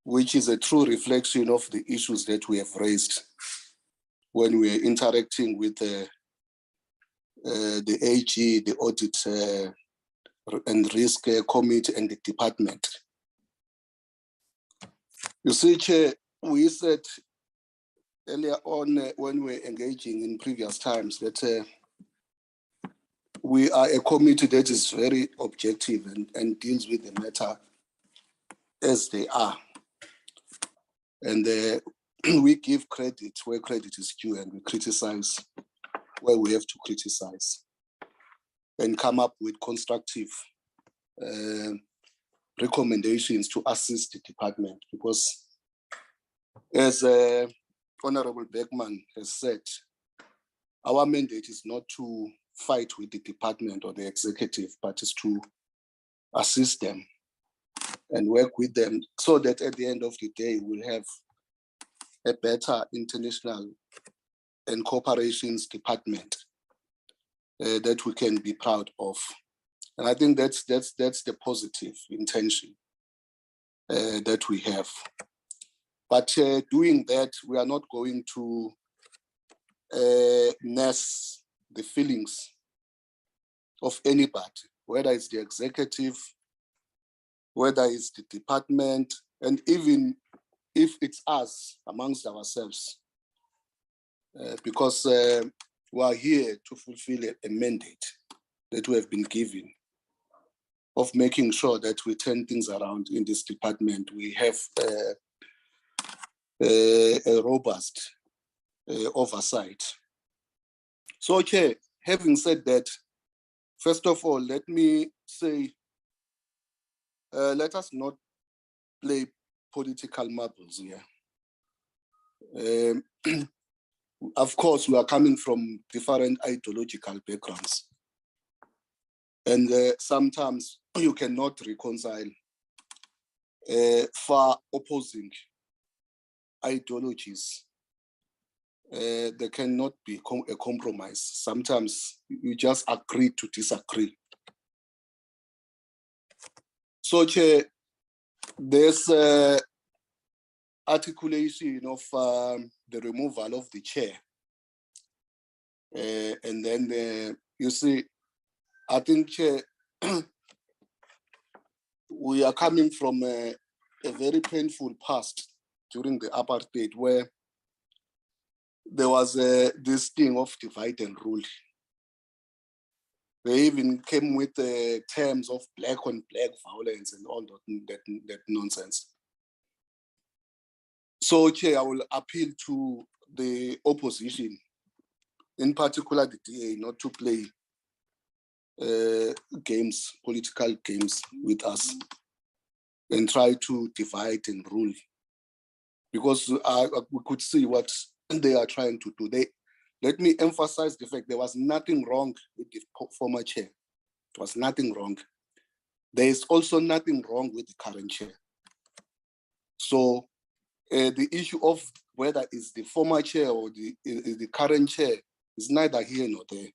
which is a true reflection of the issues that we have raised when we are interacting with the AG, the Audit and Risk Committee and the department. You see, Chair, we said earlier on when we were engaging in previous times that we are a committee that is very objective and deals with the matter as they are. And we give credit where credit is due, and we criticize where we have to criticize, and come up with constructive recommendations to assist the department. Because as Honorable Beckman has said, our mandate is not to fight with the department or the executive, but is to assist them and work with them so that at the end of the day, we'll have a better international and cooperations department that we can be proud of. And I think that's the positive intention that we have. But doing that, we are not going to nurse the feelings of anybody, whether it's the executive, whether it's the department, and even if it's us amongst ourselves, because we are here to fulfill a mandate that we have been given of making sure that we turn things around in this department. We have a robust oversight. So, Chair, having said that, first of all, let me say, let us not play political marbles here. Of course, we are coming from different ideological backgrounds. And sometimes you cannot reconcile far opposing ideologies. There cannot be a compromise. Sometimes you just agree to disagree. So, Chair, there's articulation of the removal of the chair. And then you see, I think, Chair, we are coming from a very painful past during the apartheid, where there was this thing of divide and rule. They even came with the terms of black on black violence and all that nonsense. So, Chair, I will appeal to the opposition, in particular the DA, not to play games, political games with us and try to divide and rule. Because we could see what they are trying to do. Let me emphasize the fact there was nothing wrong with the former chair. There was nothing wrong. There is also nothing wrong with the current chair. So the issue of whether it's the former chair or the current chair is neither here nor there.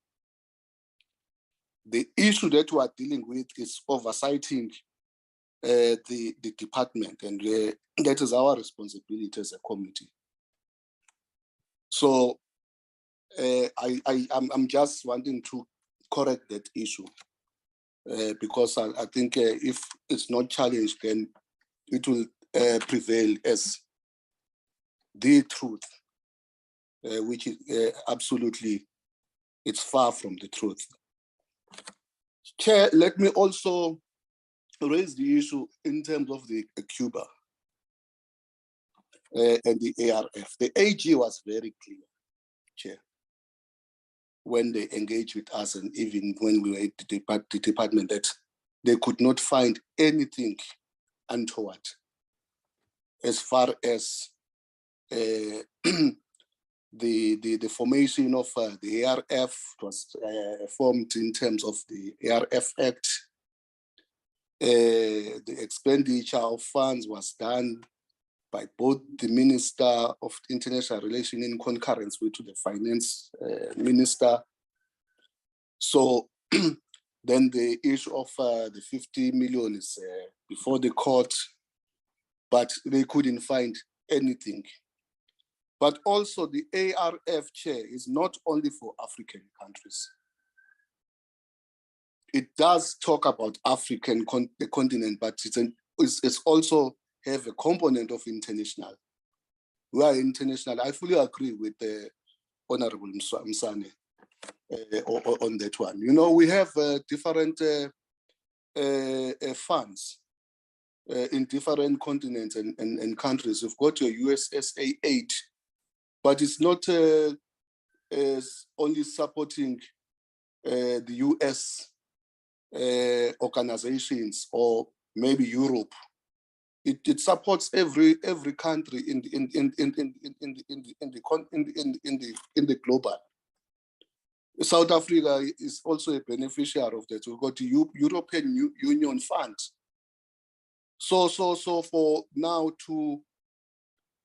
The issue that we are dealing with is oversighting the department, and that is our responsibility as a committee. So I'm just wanting to correct that issue because I think if it's not challenged, then it will prevail as the truth, which is absolutely, it's far from the truth. Chair, let me also raise the issue in terms of the Cuba and the ARF. The AG was very clear, Chair, when they engaged with us, and even when we were at the department, that they could not find anything untoward as far as the formation of the ARF was formed in terms of the ARF Act. The expenditure of funds was done by both the Minister of International Relations in concurrence with the Finance Minister. So then the issue of the 50 million is before the court, but they couldn't find anything. But also the ARF chair is not only for African countries. It does talk about African the continent, but it's also have a component of international. We are international. I fully agree with the Honorable Msane on that one. You know, we have different funds in different continents and countries. We've got your USSA aid, but it's not only supporting the US organizations or maybe Europe. It supports every country in the global. South Africa is also a beneficiary of that. We've got the European Union Fund. So for now to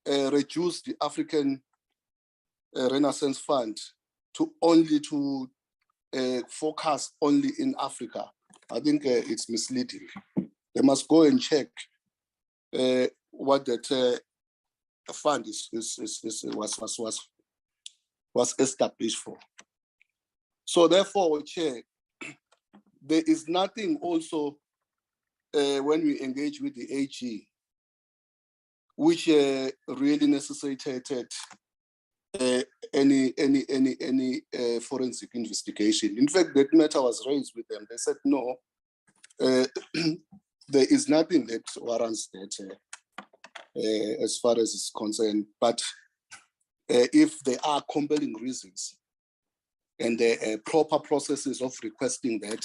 reduce the African Renaissance Fund to only to focus only in Africa, I think it's misleading. They must go and check what that fund was established for. So therefore, Chair, there is nothing also when we engage with the AG, which really necessitated any forensic investigation. In fact, that matter was raised with them. They said no, there is nothing that warrants that as far as it's concerned. But if there are compelling reasons and there are proper processes of requesting that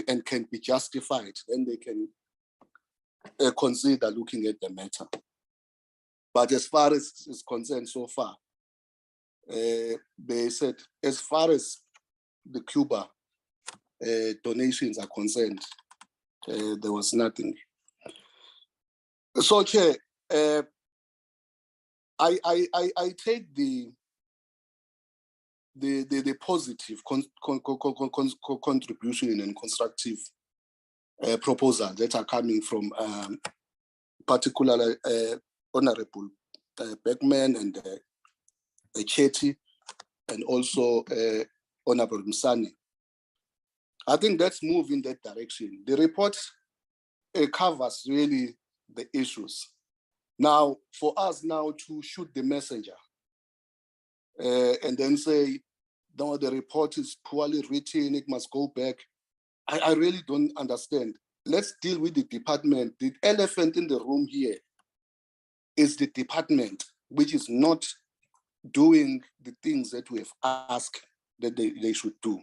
and can be justified, then they can consider looking at the matter. But as far as it's concerned so far, they said, as far as the Cuba donations are concerned, there was nothing. So, Chair, I take the positive contribution and constructive proposals that are coming from particularly Honorable Beckman and Chetty, and also Honorable Msane. I think let's move in that direction. The report covers really the issues. Now, for us now to shoot the messenger and then say, no, the report is poorly written, it must go back. I really don't understand. Let's deal with the department. The elephant in the room here is the department, which is not doing the things that we have asked that they should do.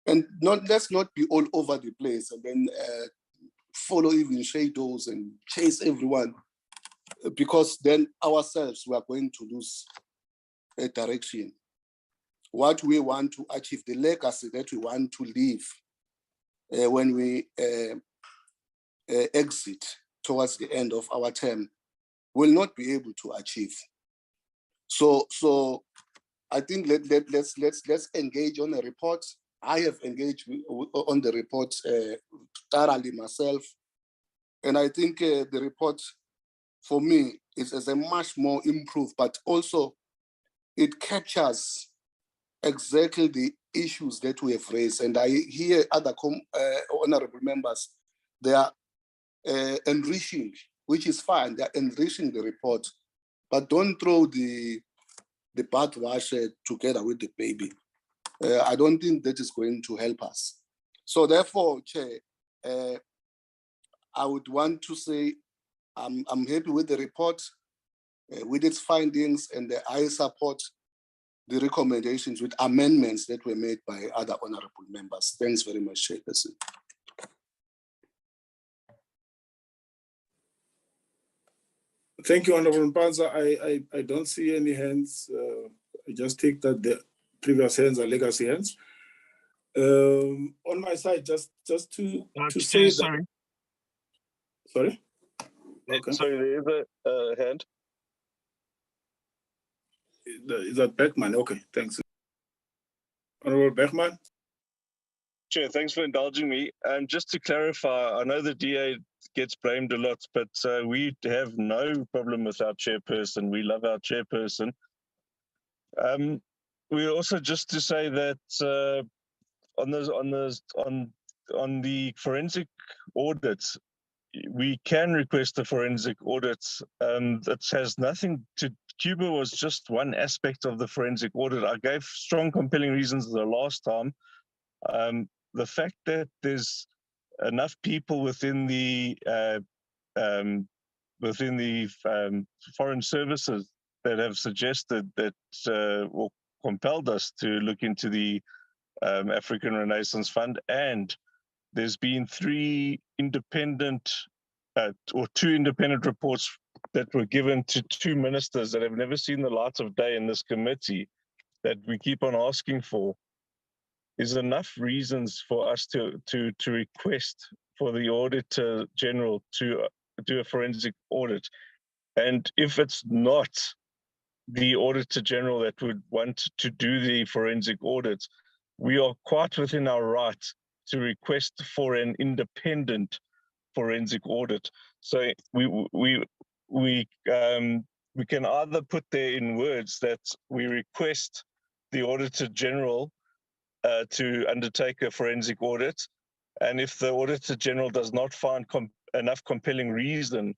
And let's not be all over the place and then follow even shadows and chase everyone, because then ourselves we are going to lose a direction. what we want to achieve, the legacy that we want to leave when we exit towards the end of our term, will not be able to achieve. So I think let's engage on a report. I have engaged on the report thoroughly myself, and I think the report for me is a much more improved, but also it captures exactly the issues that we have raised. And I hear other honorable members, they are enriching, which is fine. They are enriching the report, but don't throw the bathwash together with the baby. I don't think that is going to help us. So therefore, Chair, I would want to say I'm happy with the report, with its findings, and I support the recommendations with amendments that were made by other honorable members. Thanks very much, Chairperson. Thank you, Honorable Mpanza. I don't see any hands. I just take that the previous hands are legacy hands. On my side, just to say sorry. that. Sorry? Okay. Sorry, there is a hand. Is that Beckman? Okay, thanks. Honorable Beckman. Chair, thanks for indulging me. Just to clarify, I know the DA gets blamed a lot, but we have no problem with our chairperson. We love our chairperson. We also just to say that on the forensic audits, we can request a forensic audit. That has nothing to. Cuba was just one aspect of the forensic audit. I gave strong, compelling reasons the last time. The fact that there's enough people within the foreign services that have suggested that or compelled us to look into the African Renaissance Fund, and there's been two independent reports that were given to two ministers that have never seen the light of day in this committee that we keep on asking for, is enough reasons for us to request for the Auditor General to do a forensic audit. And if it's not the Auditor General that would want to do the forensic audit, we are quite within our right to request for an independent forensic audit. So we can either put there in words that we request the Auditor General to undertake a forensic audit, and if the Auditor General does not find enough compelling reason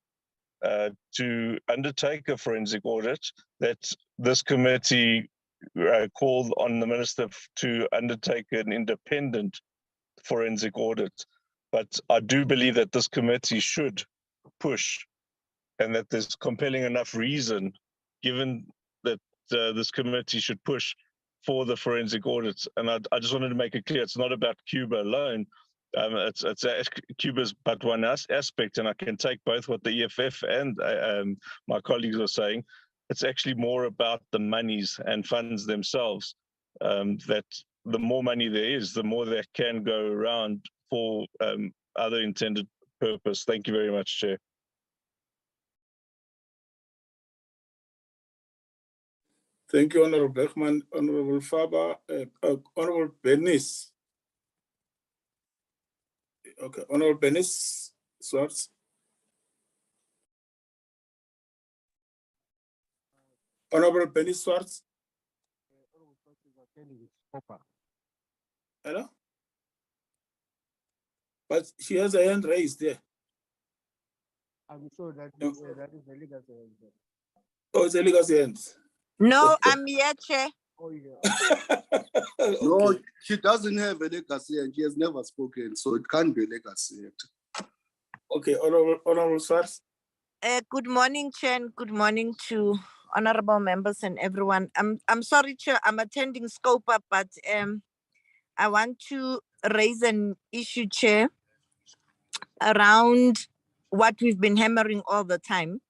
to undertake a forensic audit, that this committee called on the Minister to undertake an independent forensic audit. But I do believe that this committee should push, and that there's compelling enough reason given that this committee should push for the forensic audits. And I just wanted to make it clear, it's not about Cuba alone. Cuba's but one aspect, and I can take both what the EFF and my colleagues are saying. It's actually more about the monies and funds themselves, that the more money there is, the more that can go around for other intended purpose. Thank you very much, Chair. Thank you, Honorable Beckman. Honorable Faber, Honorable Bernice. Okay, Honorable Bernice Swartz. Honorable Bernice Swartz. Hello? But she has a hand raised there. I'm sure that is the legacy. Oh, it's a legacy hand. No, I'm here, Chair. Oh, yeah. Okay. No, she doesn't have a legacy and she has never spoken, so it can't be a legacy. Okay, Honorable Swartz. Good morning, Chair, and good morning to honorable members and everyone. I'm sorry, Chair, I'm attending SCOPA, but I want to raise an issue, Chair, around what we've been hammering all the time.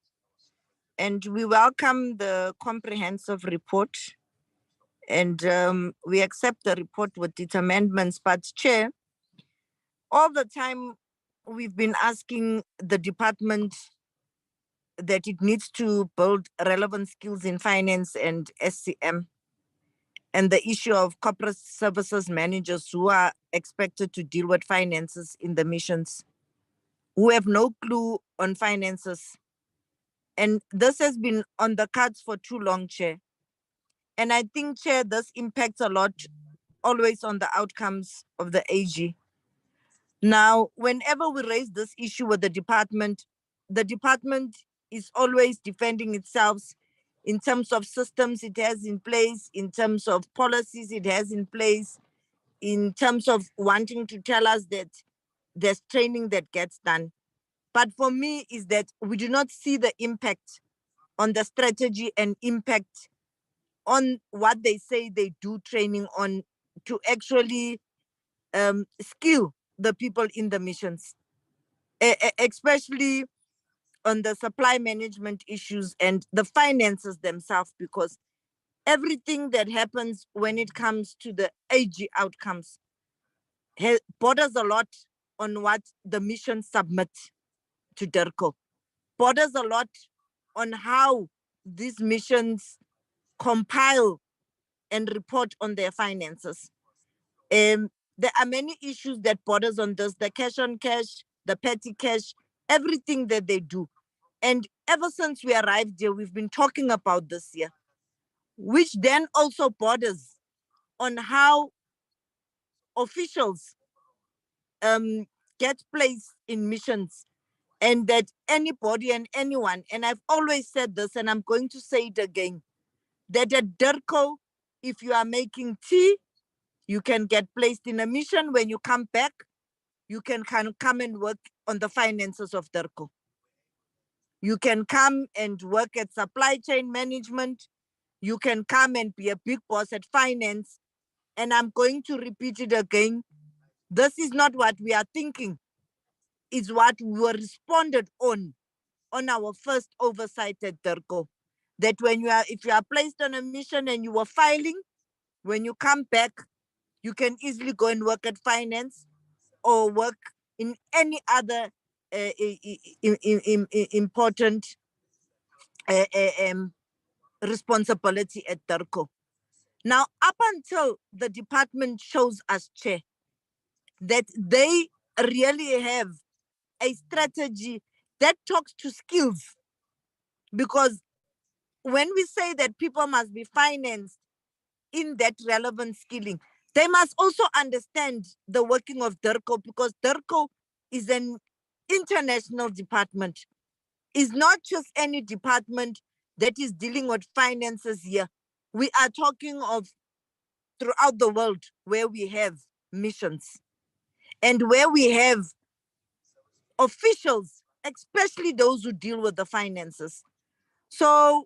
And we welcome the comprehensive report. And we accept the report with its amendments. But Chair, all the time we've been asking the department that it needs to build relevant skills in finance and SCM, and the issue of corporate services managers who are expected to deal with finances in the missions, who have no clue on finances. And this has been on the cards for too long, Chair. And I think, Chair, this impacts a lot always on the outcomes of the AG. Now, whenever we raise this issue with the department is always defending itself in terms of systems it has in place, in terms of policies it has in place, in terms of wanting to tell us that there's training that gets done. But for me is that we do not see the impact on the strategy and impact on what they say they do training on to actually skill the people in the missions, especially on the supply management issues and the finances themselves, because everything that happens when it comes to the AG outcomes borders a lot on what the mission submit to DIRCO, borders a lot on how these missions compile and report on their finances. There are many issues that borders on this, the cash on cash, the petty cash, everything that they do. And ever since we arrived here, we've been talking about this here, which then also borders on how officials get placed in missions, and that anybody and anyone, and I've always said this and I'm going to say it again, that at DIRCO, if you are making tea, you can get placed in a mission. When you come back, you can come and work on the finances of DIRCO. You can come and work at supply chain management. You can come and be a big boss at finance. And I'm going to repeat it again. This is not what we are thinking. It's what we were responded on our first oversight at DIRCO. That if you are placed on a mission and you were filing, when you come back, you can easily go and work at finance or work in any other important responsibility at DIRCO. Now, up until the department shows us, Chair, that they really have a strategy that talks to skills, because when we say that people must be financed in that relevant skilling, they must also understand the working of DIRCO, because DIRCO is an international department. It's not just any department that is dealing with finances here. We are talking of throughout the world where we have missions and where we have officials, especially those who deal with the finances. So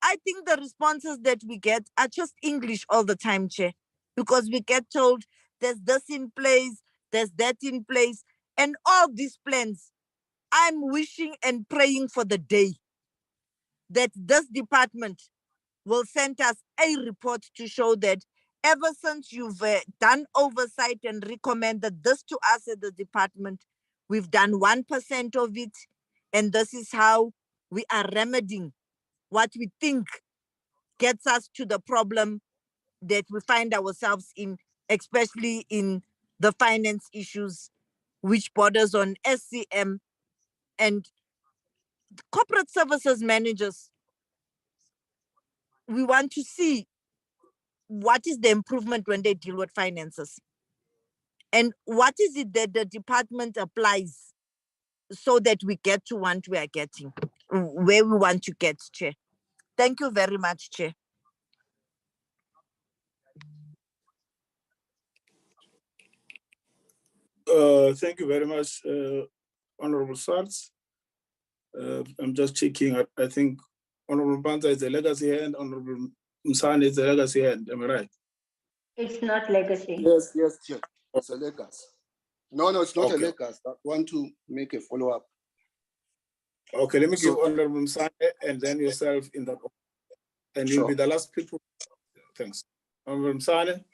I think the responses that we get are just English all the time, Chair, because we get told there's this in place, there's that in place, and all these plans. I'm wishing and praying for the day that this department will send us a report to show that ever since you've done oversight and recommended this to us at the department, we've done 1% of it, and this is how we are remedying what we think gets us to the problem that we find ourselves in, especially in the finance issues, which borders on SCM and corporate services managers. We want to see what is the improvement when they deal with finances, and what is it that the department applies so that we get to what we are getting, where we want to get, Chair. Thank you very much, Chair. Thank you very much, Honorable Swartz. I'm just checking. I think Honorable Banza is a legacy hand, Honorable Msane is a legacy hand. Am I right? It's not legacy. Yes, Chair. It's a legacy. No, it's not a legacy. I want to make a follow-up. Okay, let me give Honorable Msane and then yourself in that order. And you'll be the last people. Thanks. Honorable Msane.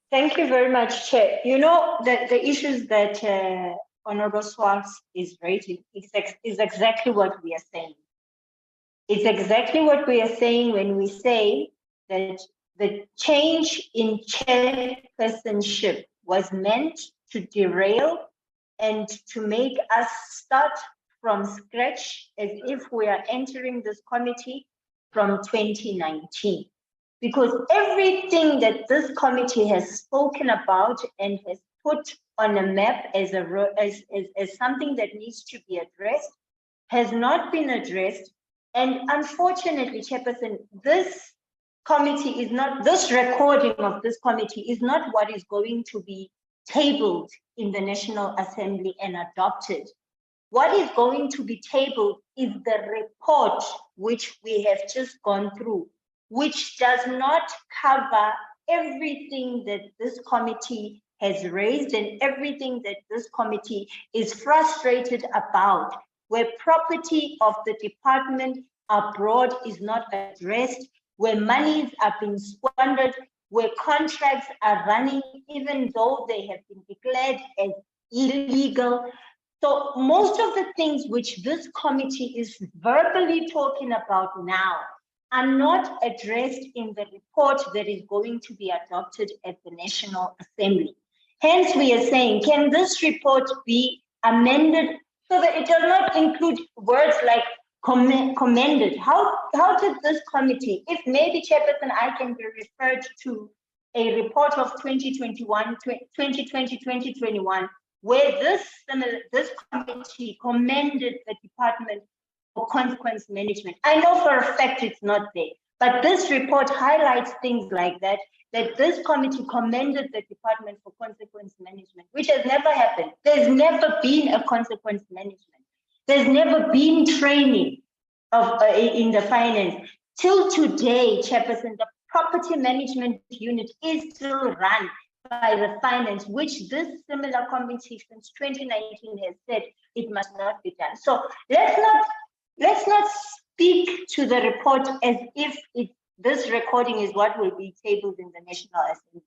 Thank you very much, Chair. You know, the issues that Honorable Swartz is raising is exactly what we are saying. It's exactly what we are saying when we say that the change in chairpersonship was meant to derail and to make us start from scratch as if we are entering this committee from 2019. Because everything that this committee has spoken about and has put on a map as something that needs to be addressed has not been addressed. And unfortunately, Chairperson, this committee is not, this recording of this committee is not what is going to be tabled in the National Assembly and adopted. What is going to be tabled is the report which we have just gone through, which does not cover everything that this committee has raised and everything that this committee is frustrated about, where property of the department abroad is not addressed, where monies are being squandered, where contracts are running even though they have been declared as illegal. So most of the things which this committee is verbally talking about now are not addressed in the report that is going to be adopted at the National Assembly. Hence, we are saying, can this report be amended so that it does not include words like commended? How did this committee, if maybe Chairperson, I can be referred to a report of 2020, 2021, where this committee commended the department for consequence management. I know for a fact it's not there, but this report highlights things like that, that this committee commended the department for consequence management, which has never happened. There's never been a consequence management. There's never been training of in the finance. Till today, Chairperson, the property management unit is still run by the finance, which this similar committee since 2019 has said it must not be done. So let's not speak to the report as if this recording is what will be tabled in the National Assembly.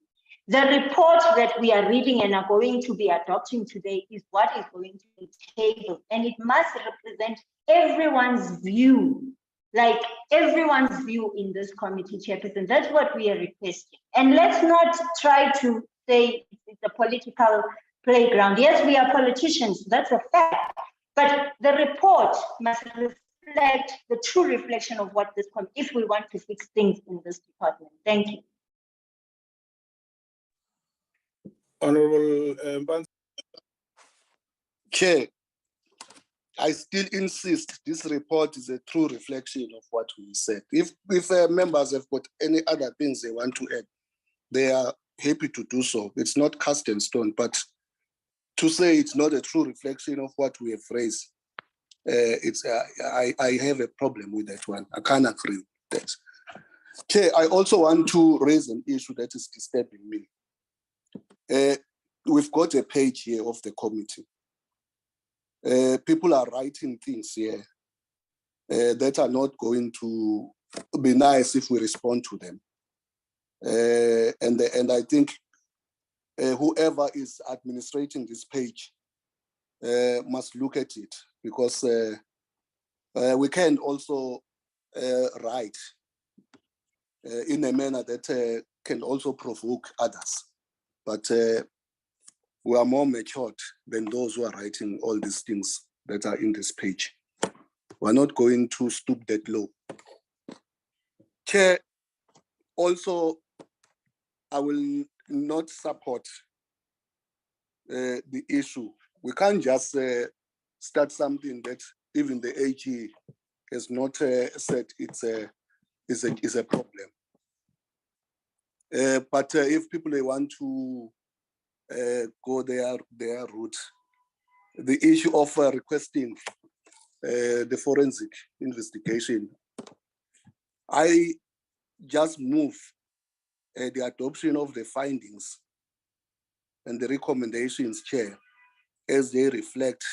The report that we are reading and are going to be adopting today is what is going to be tabled, and it must represent everyone's view, like everyone's view in this committee, Chairperson. That's what we are requesting. And let's not try to say it's a political playground. Yes, we are politicians, that's a fact. But the report must reflect the true reflection of what this committee, if we want to fix things in this department. Thank you. Honorable Chair, I still insist this report is a true reflection of what we said. If members have got any other things they want to add, they are happy to do so. It's not cast in stone, but to say it's not a true reflection of what we have raised, I have a problem with that one. I can't agree with that. Chair, I also want to raise an issue that is disturbing me. We've got a page here of the committee. People are writing things here that are not going to be nice if we respond to them. And I think whoever is administrating this page must look at it, because we can also write in a manner that can also provoke others. But we are more matured than those who are writing all these things that are in this page. We're not going to stoop that low. Chair, also, I will not support the issue. We can't just start something that even the AG has not said is a problem. But if people want to go their route, the issue of requesting the forensic investigation, I just move the adoption of the findings and the recommendations, Chair, as they reflect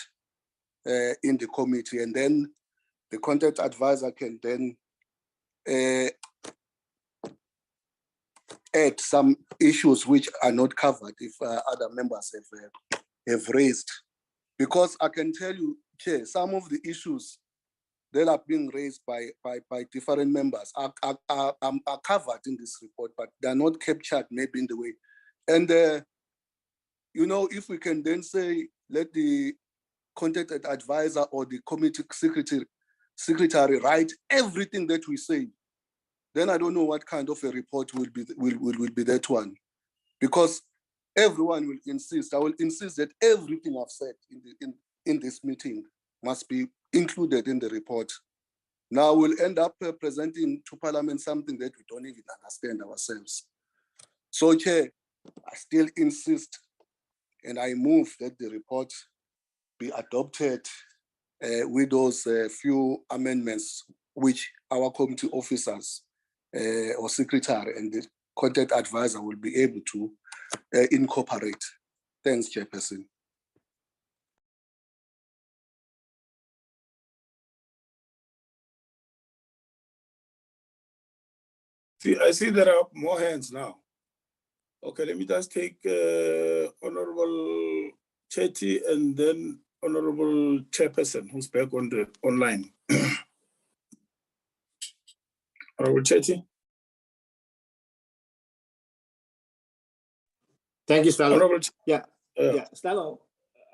in the committee, and then the contact advisor can then add some issues which are not covered if other members have raised. Because I can tell you, Chair, some of the issues that are being raised by different members are covered in this report, but they're not captured maybe in the way. And, you know, if we can then say, let the contacted advisor or the committee secretary write everything that we say, then I don't know what kind of a report will be that one. Because everyone will insist, I will insist that everything I've said in this meeting must be included in the report. Now we'll end up presenting to Parliament something that we don't even understand ourselves. So, Chair, I still insist and I move that the report be adopted with those few amendments which our committee officers or secretary and the contact advisor will be able to incorporate. Thanks, Chairperson. See, I see there are more hands now. Okay, let me just take Honorable Chetty and then Honorable Chairperson, who's back on the online. Honorable Chetty. Thank you, Stalo. Yeah, Stalo,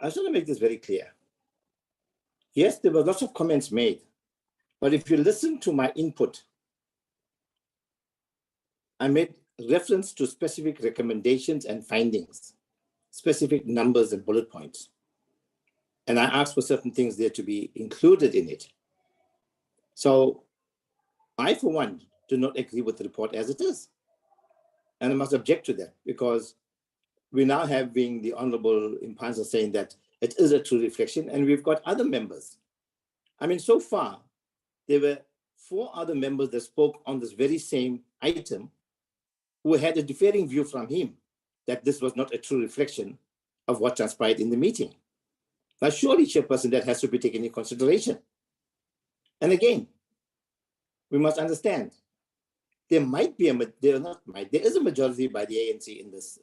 I just want to make this very clear. Yes, there were lots of comments made, but if you listen to my input, I made reference to specific recommendations and findings, specific numbers and bullet points. And I asked for certain things there to be included in it. So I, for one, do not agree with the report as it is. And I must object to that because we're now having the Honorable Impanza saying that it is a true reflection, and we've got other members. I mean, so far, there were 4 other members that spoke on this very same item who had a differing view from him that this was not a true reflection of what transpired in the meeting. Now, surely, Chairperson, that has to be taken into consideration. And again, we must understand, there is a majority by the ANC in this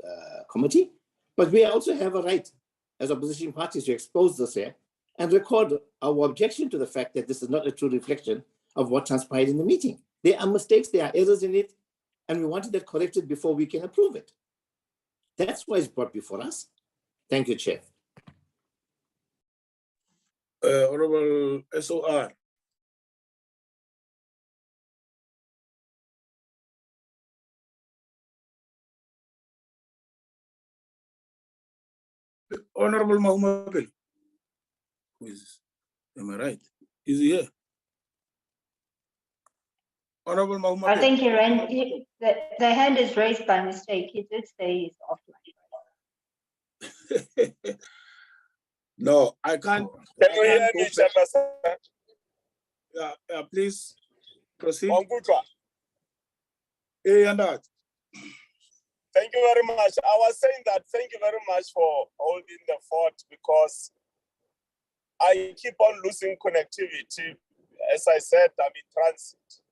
committee, but we also have a right as opposition parties to expose this here and record our objection to the fact that this is not a true reflection of what transpired in the meeting. There are mistakes, there are errors in it, and we wanted that corrected before we can approve it. That's why it's brought before us. Thank you, Chair. Honorable SOR. Honorable Mahumapel. Who is this? Am I right? Is he here? Honorable Mahumapel. I think he ran, the hand is raised by mistake. He did say he's offline. No, I can't. Can you hear me, Chairperson? Yeah, please proceed. Hey, and that. Thank you very much. I was saying that thank you very much for holding the fort because I keep on losing connectivity. As I said, I'm in transit.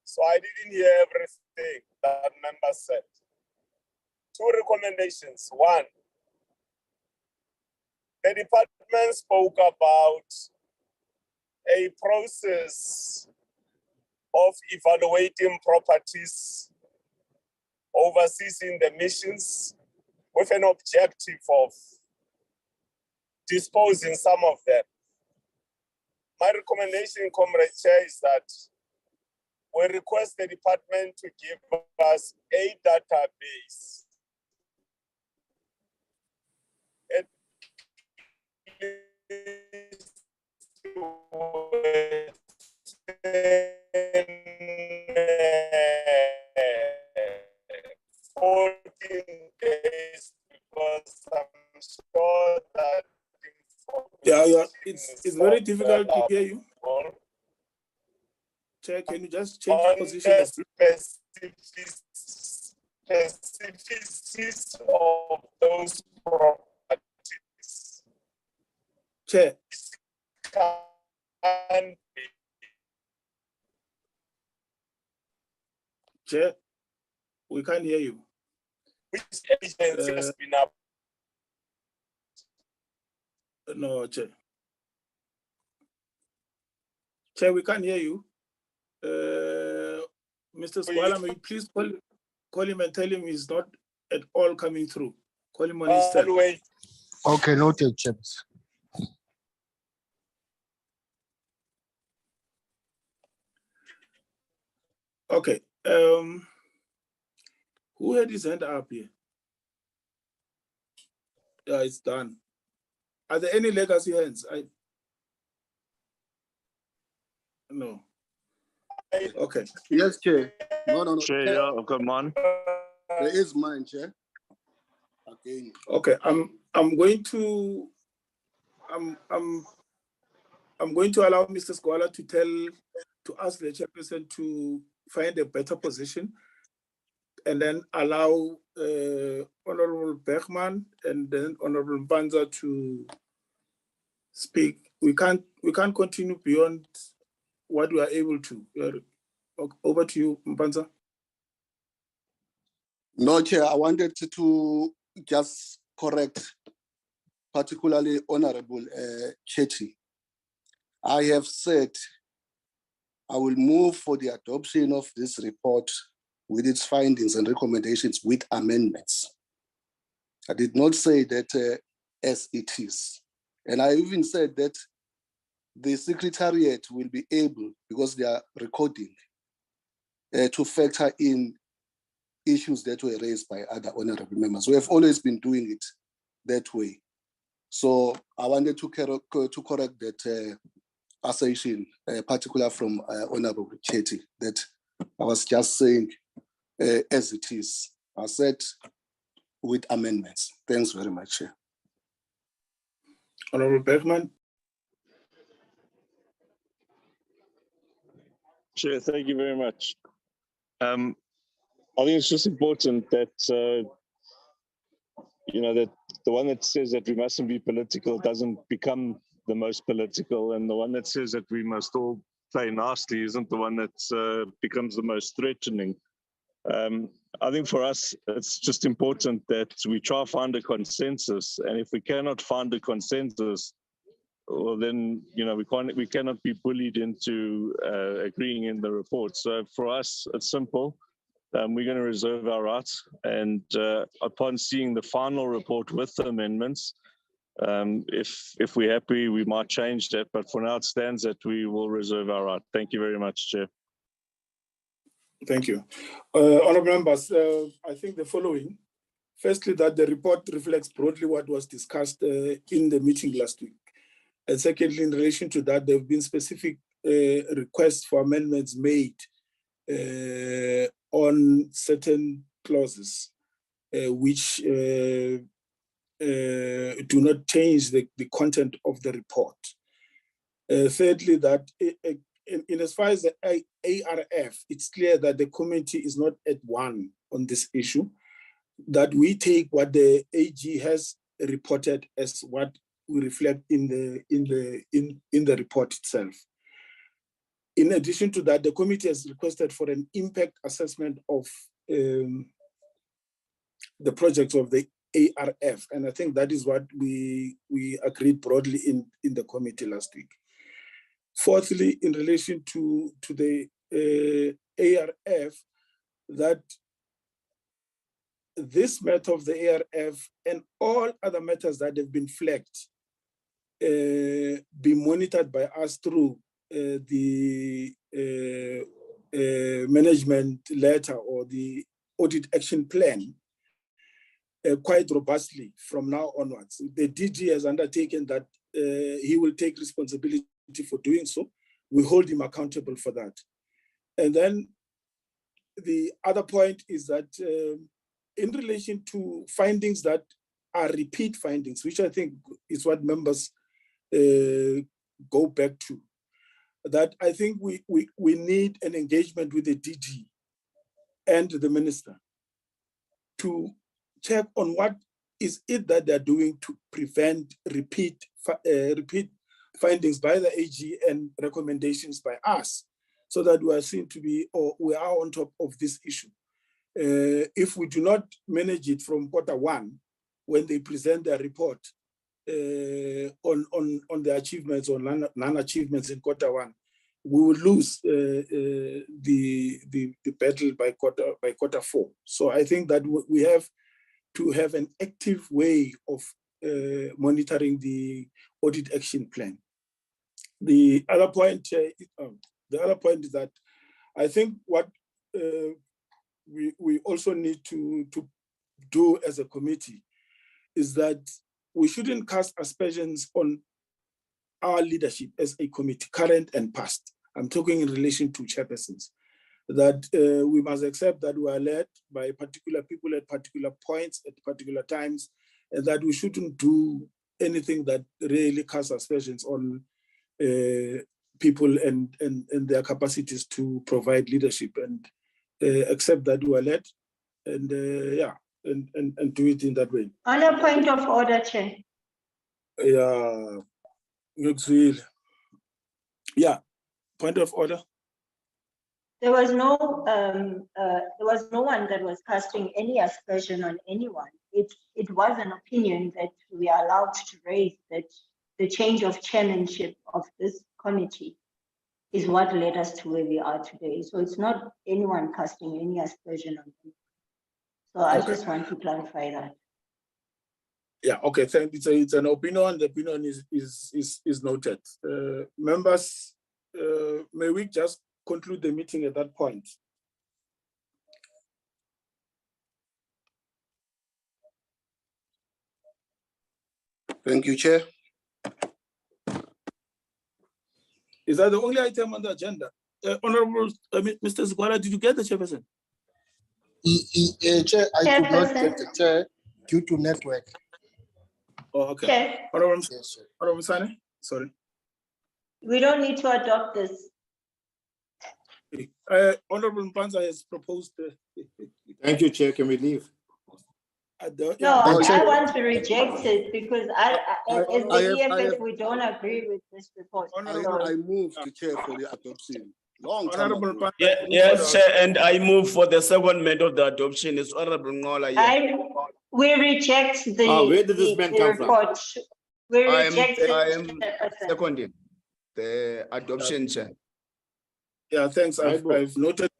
So I didn't hear everything that members said. 2 recommendations. 1, the department spoke about a process of evaluating properties overseas in the missions with an objective of disposing some of them. My recommendation, Comrade Chair, is that we request the department to give us a database. Days because I'm sure that it's very difficult to hear you. Chair, can you just change position? Specificities of those properties. Chair. Chair, We can't hear you. Which agency has been up? No, Chair. Chair, we can't hear you. Mr. Squala, may you please call him and tell him he's not at all coming through. Call him on his cell. Wait. Okay, noted, Chairperson. Okay. Who had his hand up here? Yeah, it's done. Are there any legacy hands? No. Okay. Yes, Chair. No. Chair, yeah, I've got mine. There is mine, Chair. Again. Okay, I'm going to allow Mr. Squala to ask the chairperson to find a better position, and then allow Honorable Bergman and then Honorable Mpanza to speak. We can't continue beyond what we are able to. Over to you, Mpanza. No, Chair, I wanted to just correct, particularly Honorable Chetty. I have said I will move for the adoption of this report with its findings and recommendations with amendments. I did not say that as it is. And I even said that the Secretariat will be able, because they are recording, to factor in issues that were raised by other honorable members. We have always been doing it that way. So I wanted to correct that assertion, particularly from Honorable Chetty, that I was just saying as it is. I said with amendments. Thanks very much, Chair. Honorable Bergman. Chair, thank you very much. I think it's just important that, that the one that says that we mustn't be political doesn't become the most political, and the one that says that we must all play nasty isn't the one that becomes the most threatening. I think for us, it's just important that we try to find a consensus, and if we cannot find a consensus, well, then we cannot be bullied into agreeing in the report. So for us, it's simple. We're going to reserve our rights, and upon seeing the final report with the amendments, if we're happy, we might change that. But for now, it stands that we will reserve our right. Thank you very much, Chair. Thank you. Honourable members, I think the following. Firstly, that the report reflects broadly what was discussed in the meeting last week. And secondly, in relation to that, there have been specific requests for amendments made on certain clauses, which do not change the content of the report. Thirdly, that in as far as the ARF, it's clear that the committee is not at one on this issue, that we take what the AG has reported as what we reflect in the report itself. In addition to that, the committee has requested for an impact assessment of the projects of the ARF, and I think that is what we agreed broadly in the committee last week. Fourthly, in relation to the ARF, that this matter of the ARF and all other matters that have been flagged be monitored by us through the management letter or the audit action plan quite robustly from now onwards. The DG has undertaken that he will take responsibility for doing so. We hold him accountable for that. And then the other point is that in relation to findings that are repeat findings, which I think is what members go back to, that I think we need an engagement with the DG and the minister to check on what is it that they're doing to prevent repeat findings by the AG and recommendations by us, so that we are seen to be, or we are on top of this issue. if we do not manage it from Q1, when they present their report on the achievements or non-achievements in Q1, we will lose the battle by Q4. So I think that we have to have an active way of monitoring the audit action plan. The other point is that I think what we also need to do as a committee is that we shouldn't cast aspersions on our leadership as a committee, current and past. I'm talking in relation to chairpersons, that we must accept that we are led by particular people at particular points, at particular times, and that we shouldn't do anything that really casts aspersions on people and their capacities to provide leadership, and accept that we are led, and and do it in that way. On a point of order, Chair. Yeah, yeah, point of order. There was no one that was casting any aspersion on anyone. It was an opinion that we are allowed to raise, that the change of chairmanship of this committee is what led us to where we are today. So it's not anyone casting any aspersion on it. So I just want to clarify that. Yeah, okay, thank you. It's an opinion. The opinion is noted. Members, may we just conclude the meeting at that point? Thank you, Chair. Is that the only item on the agenda? Honorable Mr. Zagwala, did you get the chairperson? Chair, I could not get the chair due to network. Oh, okay. Chair. Honorable Sane, sorry. We don't need to adopt this. Honorable Mpanza has proposed. Thank you, Chair. Can we leave? No, I want to reject it because as the EFF, we don't agree with this report. I move to Chair for the adoption. Yes, Chair, and I move for the second method of the adoption. It's Honorable Ngola. We reject the, where did this man come report. From? We reject I am seconding the adoption, Chair. Yeah, thanks. I've noted.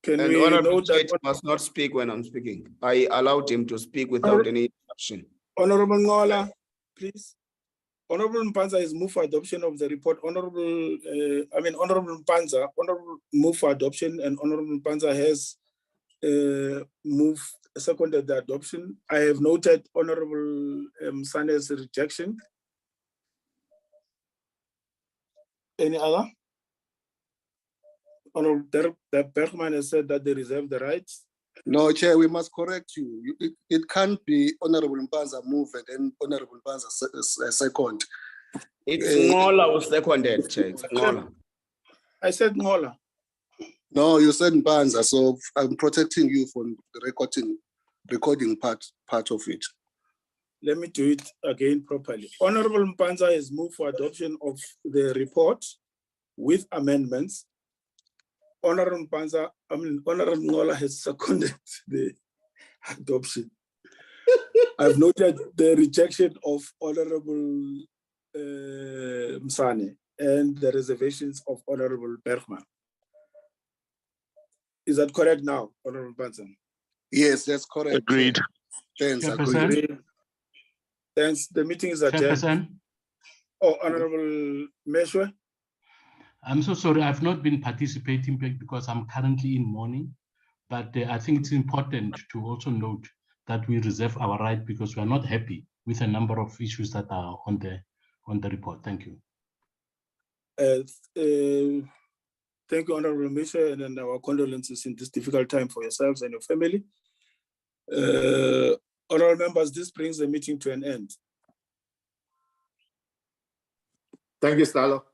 Can and we Honorable note that Chair must not speak when I'm speaking. I allowed him to speak without any interruption. Honorable Ngola, please. Honorable Mpanza has moved for adoption of the report. Honorable Mpanza, move for adoption, and Honorable Mpanza has seconded the adoption. I have noted Honorable Sane's rejection. Any other? Honorable Bergman has said that they reserve the rights. No, Chair, we must correct you. It can't be Honorable Mpanza move and then Honorable Mpanza second. It's Ngola who seconded, Chair. It's Ngola. I said Ngola. No, you said Mpanza, so I'm protecting you from the recording part of it. Let me do it again properly. Honorable Mpanza has moved for adoption of the report with amendments. Honorable Ngola has seconded the adoption. I've noted the rejection of Honorable Msane and the reservations of Honorable Bergman. Is that correct now, Honorable Mpanza? Yes, that's correct. Agreed. Thanks, agreed. Thanks. The meeting is adjourned. Oh, Honorable Meshwe. I'm so sorry, I've not been participating because I'm currently in mourning, but I think it's important to also note that we reserve our right because we are not happy with a number of issues that are on the report. Thank you. Thank you, Honorable Meshwe, and then our condolences in this difficult time for yourselves and your family. Honorable members, this brings the meeting to an end. Thank you, Stalo.